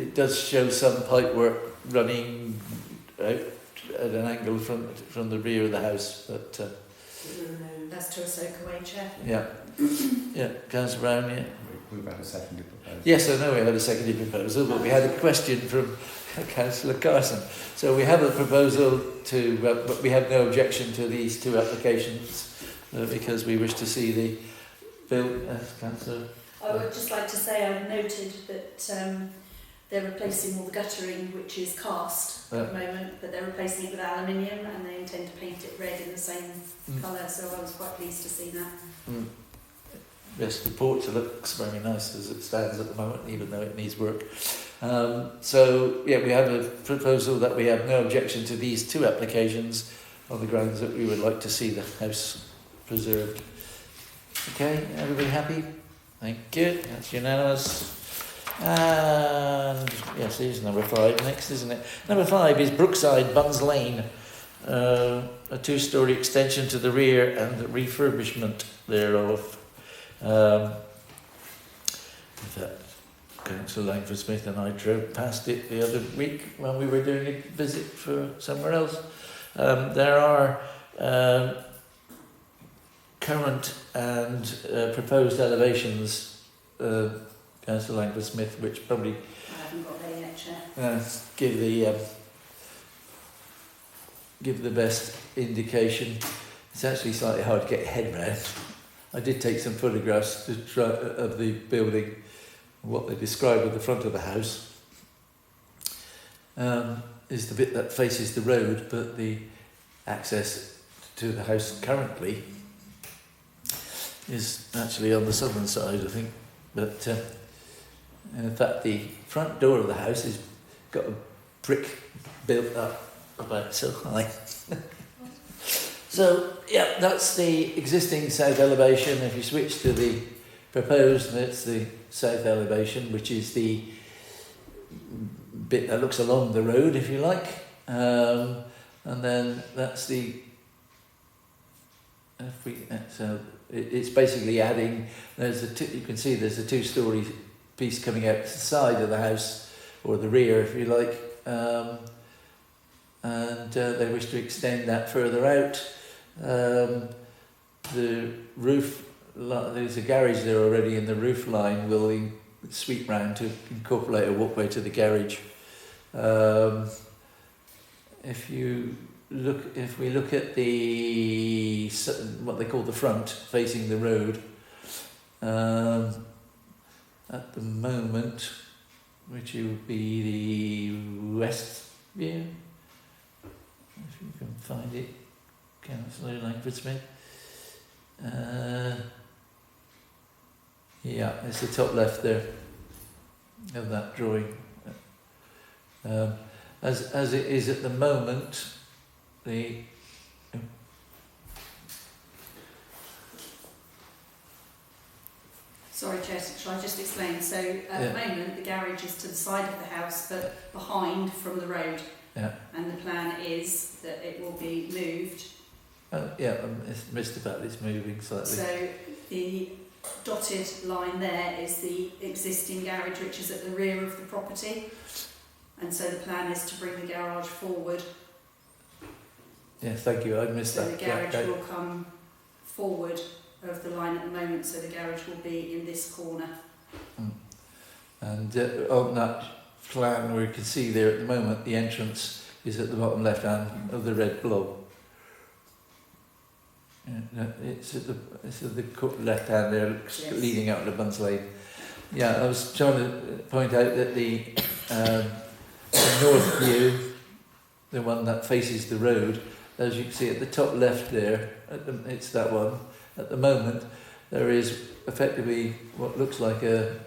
it does show some pipe work running out at an angle from the rear of the house, but. That's to a soak away, Chair. Yeah. Councillor Brown, yeah. We've had a seconded proposal. Yes, I know we had a seconded proposal, but we had a question from Councillor Carson. So we have a proposal but we have no objection to these two applications because we wish to see the bill. Councillor? I would just like to say I've noted that they're replacing all the guttering, which is cast at the moment, but they're replacing it with aluminium and they intend to paint it red in the same colour, so I was quite pleased to see that. Yes, the porch looks very nice as it stands at the moment, even though it needs work. So, we have a proposal that we have no objection to these two applications on the grounds that we would like to see the house preserved. Okay, everybody happy? Thank you, that's unanimous. And yes, here's number 5 next, isn't it? Number 5 is Brookside Buns Lane, a 2-storey extension to the rear and the refurbishment thereof. In fact, Councillor Langford Smith and I drove past it the other week when we were doing a visit for somewhere else. There are current and proposed elevations, Councillor Langford Smith, which probably I haven't got there yet, Chair. give the best indication. It's actually slightly hard to get your head around. I did take some photographs of the building, what they describe at the front of the house. Is the bit that faces the road, but the access to the house currently is actually on the southern side, I think. But in fact, the front door of the house has got a brick built up about so high. So, that's the existing south elevation. If you switch to the proposed, that's the south elevation, which is the bit that looks along the road, if you like. And then that's the... So it's basically adding... you can see there's a 2-storey piece coming out the side of the house, or the rear, if you like. And they wish to extend that further out. The roof, there's a garage there already, and the roof line will sweep round to incorporate a walkway to the garage. If we look at the what they call the front facing the road, at the moment, which would be the west view, if you can find it, Councillor Langford Smith. Yeah, it's the top left there of that drawing. As it is at the moment, the Sorry, Chair, shall I just explain? So at the moment, the garage is to the side of the house, but behind from the road. Yeah. And the plan is that it will be moved. yeah, I missed about this moving slightly. So the dotted line there is the existing garage, which is at the rear of the property. And so the plan is to bring the garage forward. Yeah, thank you. I missed So that. the garage will come forward of the line at the moment, so the garage will be in this corner. And on that plan, where you can see there at the moment, the entrance is at the bottom left hand of the red blob. Yeah, it's at the left hand there, Yes. leading out to Bunce Lane. Yeah, I was trying to point out that the north view, the one that faces the road, as you can see at the top left there, it's that one. At the moment, there is effectively what looks like a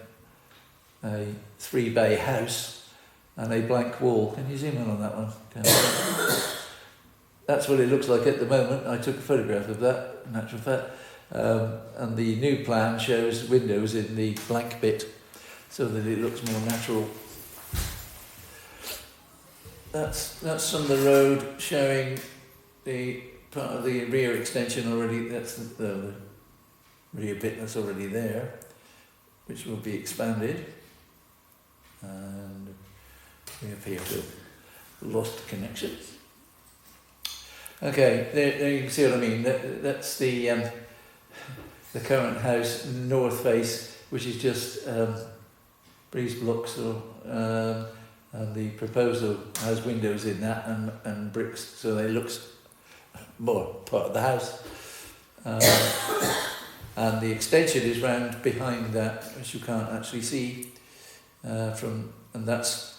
3-bay house and a blank wall. Can you zoom in on that one? That's what it looks like at the moment. I took a photograph of that, in actual fact. And the new plan shows windows in the blank bit so that it looks more natural. That's from the road showing the part of the rear extension already. That's the rear bit that's already there, which will be expanded. And we appear to have lost connection. Okay, there you can see what I mean. That's the current house, north face, which is just breeze blocks, and the proposal has windows in that and bricks, so it looks more part of the house. And the extension is round behind that, which you can't actually see and that's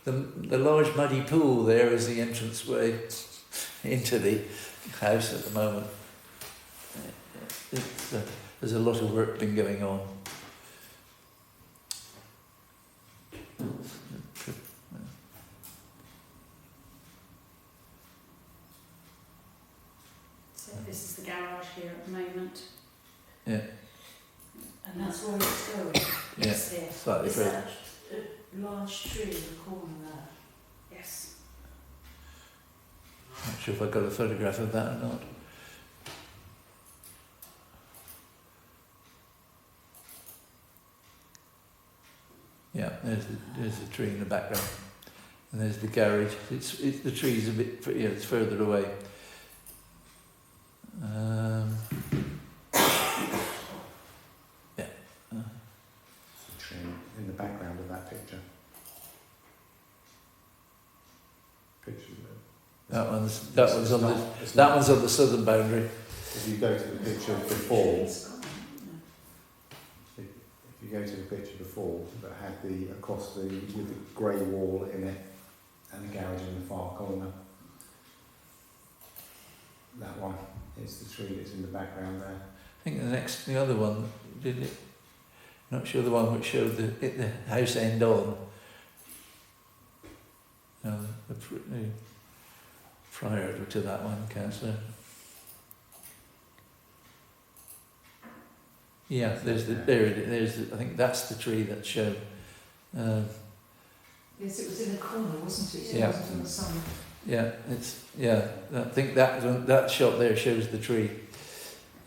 the large muddy pool there is the entranceway into the house at the moment. There's a lot of work been going on. So this is the garage here at the moment. Yeah, And that's where it's going. yeah, It's here. slightly Is further. that a large tree in the corner there? Yes. Not sure if I got a photograph of that or not. Yeah, there's the tree in the background, and there's the garage. It's the tree's a bit, it's further away. Tree in the background of that picture. That one's on the It's that not- one's on the southern boundary. If you go to the picture before, It's gone, isn't it? if you go to the picture before that had the across the with the grey wall in it and the garage in the far corner, that one is the tree that's in the background there. I think the other one, did it? Not sure the one which showed the house end on. The prior to that one, Councillor. Yeah, there's I think that's the tree that's shown. Yes, it was in a corner, wasn't it? Yeah. It wasn't on the side. I think that shot there shows the tree.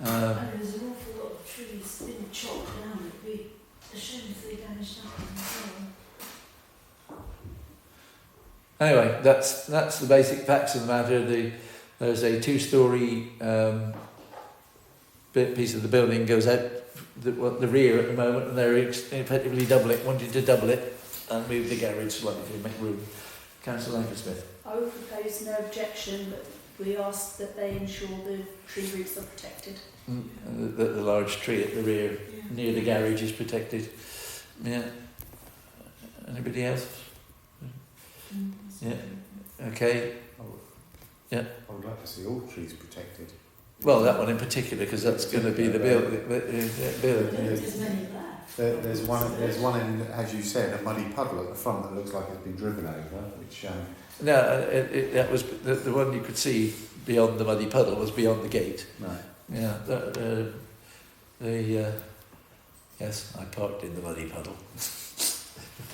And there's an awful lot of trees been chopped down. It'd be a shame if they damaged that one as well. Anyway, that's the basic facts of the matter. There's a 2-storey piece of the building goes out the rear at the moment, and they're effectively wanting to double it and move the garage slightly to make room. Councillor Lanker-Smith. I would propose no objection, but we ask that they ensure the tree roots are protected. The large tree at the rear Yeah. near the garage is protected. Yeah. Anybody else? Yeah. Okay. I would like to see all trees protected. Well, that one in particular, because that's going to be the bill. There's many there. There's one in, as you said, a muddy puddle at the front that looks like it's been driven over, which No, that was the one you could see beyond the muddy puddle was beyond the gate. right. Yeah. Yes, I parked in the muddy puddle.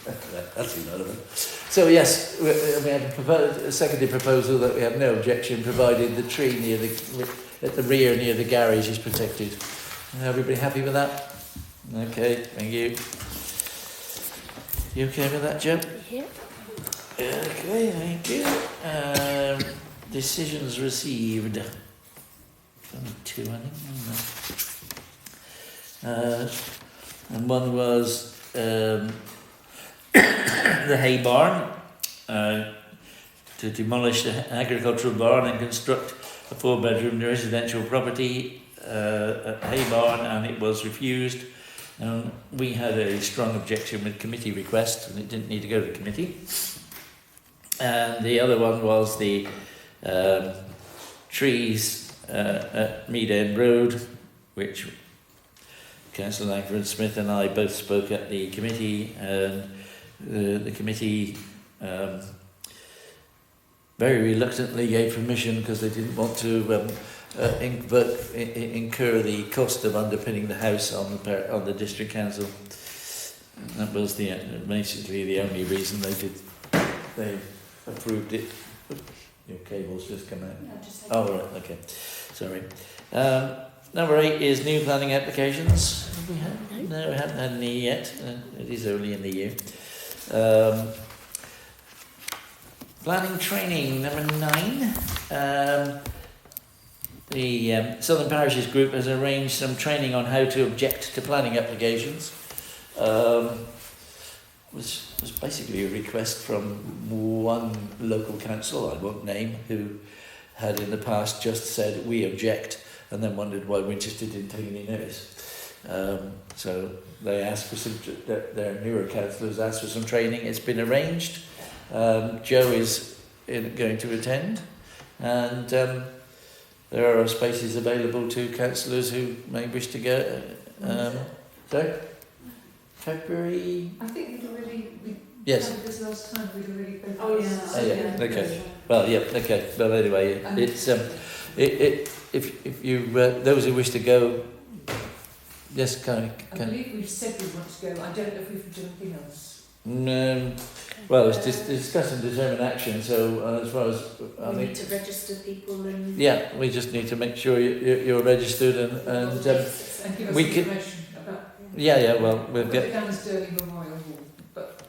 That's irrelevant. So yes, we have a secondary proposal that we have no objection, provided the tree near at the rear near the garage is protected. Everybody happy with that? Okay, thank you. You okay with that, Joe? Here. Okay, thank you. Decisions received. Only two, I think. And one was the hay barn, to demolish the agricultural barn and construct a 4-bedroom residential property at Hay Barn, and it was refused. We had a strong objection with committee request, and it didn't need to go to committee. And the other one was the trees at Mead End Road, which Councillor Langford Smith and I both spoke at the committee, and the committee very reluctantly gave permission because they didn't want to incur the cost of underpinning the house on the district council. And that was basically the only reason they approved it. Your cable's just come out. No, just Oh, right, okay. Sorry. Number 8 is new planning applications. Have we had? No, we haven't had any yet. It is early in the year. Planning training, number 9. The Southern Parishes Group has arranged some training on how to object to planning applications. Was basically a request from one local council, I won't name, who had in the past just said we object, and then wondered why Winchester didn't take any notice. So they asked for some. Their newer councillors asked for some training. It's been arranged. Joe is going to attend, and there are spaces available to councillors who may wish to go. So, February. I think we'd already. Yes. This last time we'd already. Oh, yeah. Oh, yeah. Okay. Well, yeah. Okay. Well, anyway, it's if you those who wish to go, yes, I believe we've said we want to go. I don't know if we've done anything else. Well, it's discuss and determine action. So as far as We need to register people and... yeah, we just need to make sure you're registered and And give us we can- information about... yeah. Well, we'll Put get it down as Stirling Memorial Hall, but...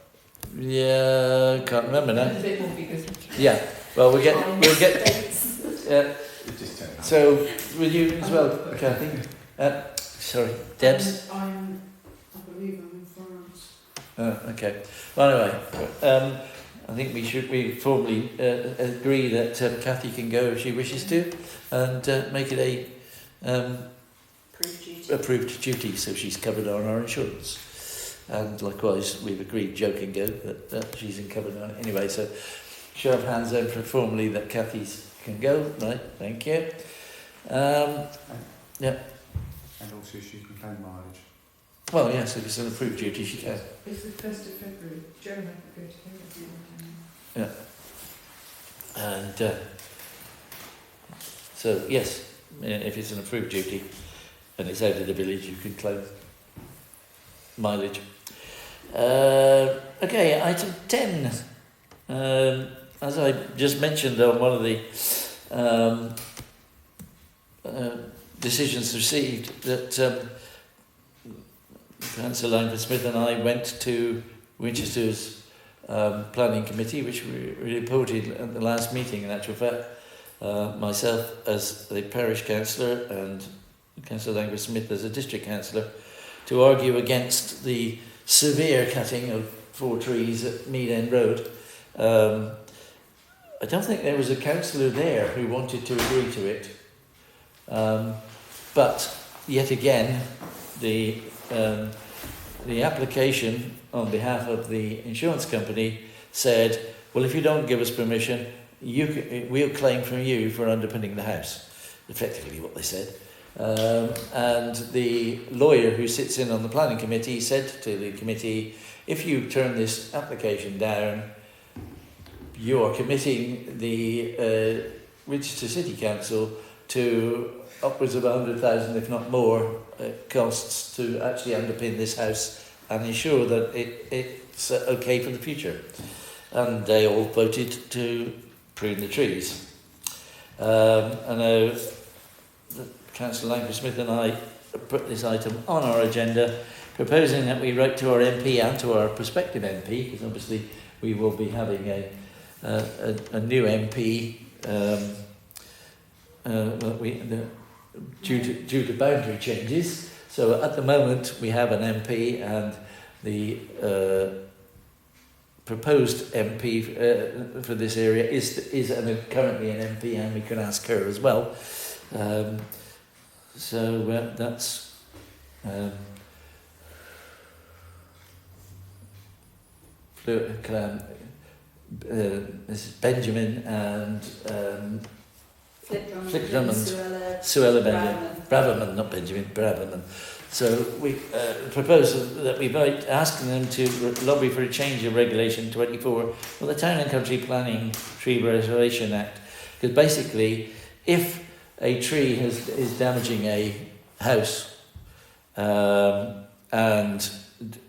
can't remember now. A bit more because... Yeah. Well, we'll get. It just turned up. So, will you as well, Kathy? Sorry, Debs. I believe I'm in Florence. Okay. Well, anyway, I think we formally agree that Kathy can go if she wishes to, and make it a approved duty, so she's covered on our insurance. And likewise, we've agreed Joe can go, but she's covered on it anyway. So, show of hands then for formally that Kathy can go. Right, thank you. Yeah. And also she can claim mileage. Well, yes, if it's an approved duty, she can. It's the 1st of February. Joe might go to him if you want to. And so, yes, if it's an approved duty and it's out of the village, you can claim mileage. Okay, item 10. As I just mentioned on one of the decisions received, that Councillor Langford Smith and I went to Winchester's planning committee, which we reported at the last meeting. In actual fact, myself as the parish councillor and Councillor Langford Smith as a district councillor, to argue against the severe cutting of 4 trees at Mead End Road. I don't think there was a councillor there who wanted to agree to it. But yet again, the the application on behalf of the insurance company said, well, if you don't give us permission, we'll claim from you for underpinning the house. Effectively what they said. And the lawyer who sits in on the planning committee said to the committee, if you turn this application down, you are committing the Winchester City Council to upwards of 100,000, if not more, costs to actually underpin this house and ensure that it's okay for the future. And they all voted to prune the trees. I know Councillor Langford-Smith and I put this item on our agenda, proposing that we write to our MP and to our prospective MP, because obviously we will be having a new MP due to boundary changes. So at the moment we have an MP, and the proposed MP for this area is currently an MP, and we can ask her as well. So that's Mrs. Benjamin and Flick Drummond, Suella Benjamin, Braverman, not Benjamin, Braverman. So we propose that we vote asking them to lobby for a change of Regulation 24 for the Town and Country Planning Tree Restoration Act. Because basically, if a tree is damaging a house, and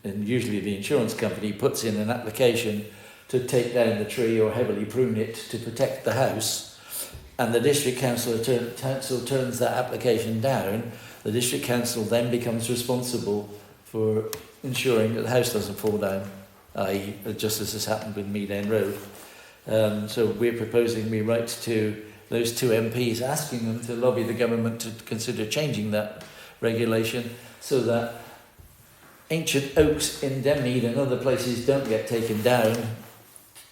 usually the insurance company puts in an application to take down the tree or heavily prune it to protect the house, and the district council turns that application down, the district council then becomes responsible for ensuring that the house doesn't fall down, i.e. just as has happened with Mead End Road. So we're proposing we write to those two MPs asking them to lobby the government to consider changing that regulation so that ancient oaks in Denmead and other places don't get taken down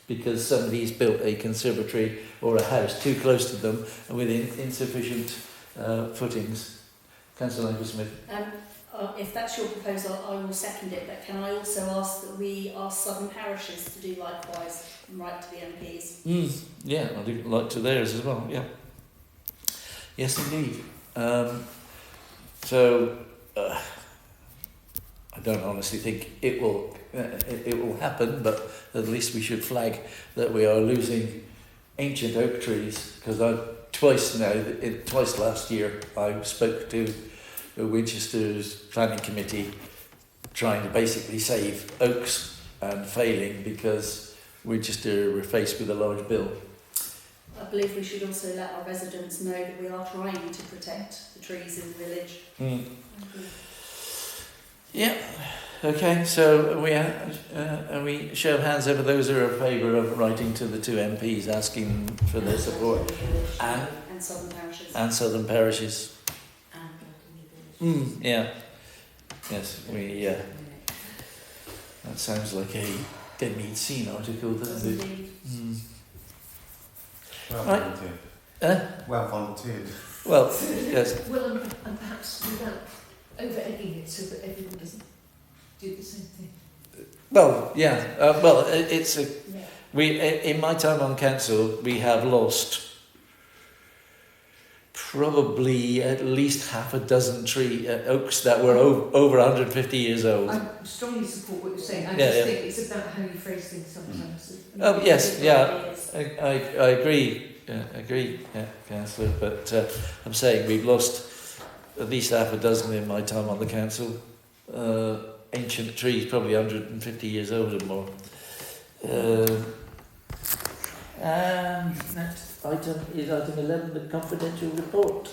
because somebody's built a conservatory or a house too close to them and with insufficient footings. Councillor Langford-Smith. If that's your proposal, I will second it, but can I also ask that we ask southern parishes to do likewise and write to the MPs? Yeah, I'd like to theirs as well, yeah. Yes, indeed. I don't honestly think it will happen, but at least we should flag that we are losing ancient oak trees, because twice last year I spoke to Winchester's planning committee trying to basically save oaks and failing because Winchester were faced with a large bill. I believe we should also let our residents know that we are trying to protect the trees in the village. Yeah. Okay. So we show of hands over those who are in favour of writing to the two MPs asking for their support and southern parishes. And southern parishes. Yeah. Yes. That sounds like a Denmead Scene article, doesn't it? Well Right. volunteered. Well volunteered. Well, yes. Well, and perhaps without over-egging it so that everyone doesn't do the same thing. Well, yeah. It's a. We in my time on council, we have lost probably at least half a dozen oaks that were over 150 years old. I strongly support what you're saying. I Yeah, just yeah. think it's about how you phrase things sometimes. Oh yes, yeah, I agree. Agree, councillor. But I'm saying we've lost at least half a dozen in my time on the council. Ancient trees, probably 150 years old or more. And next item is item 11, the confidential report.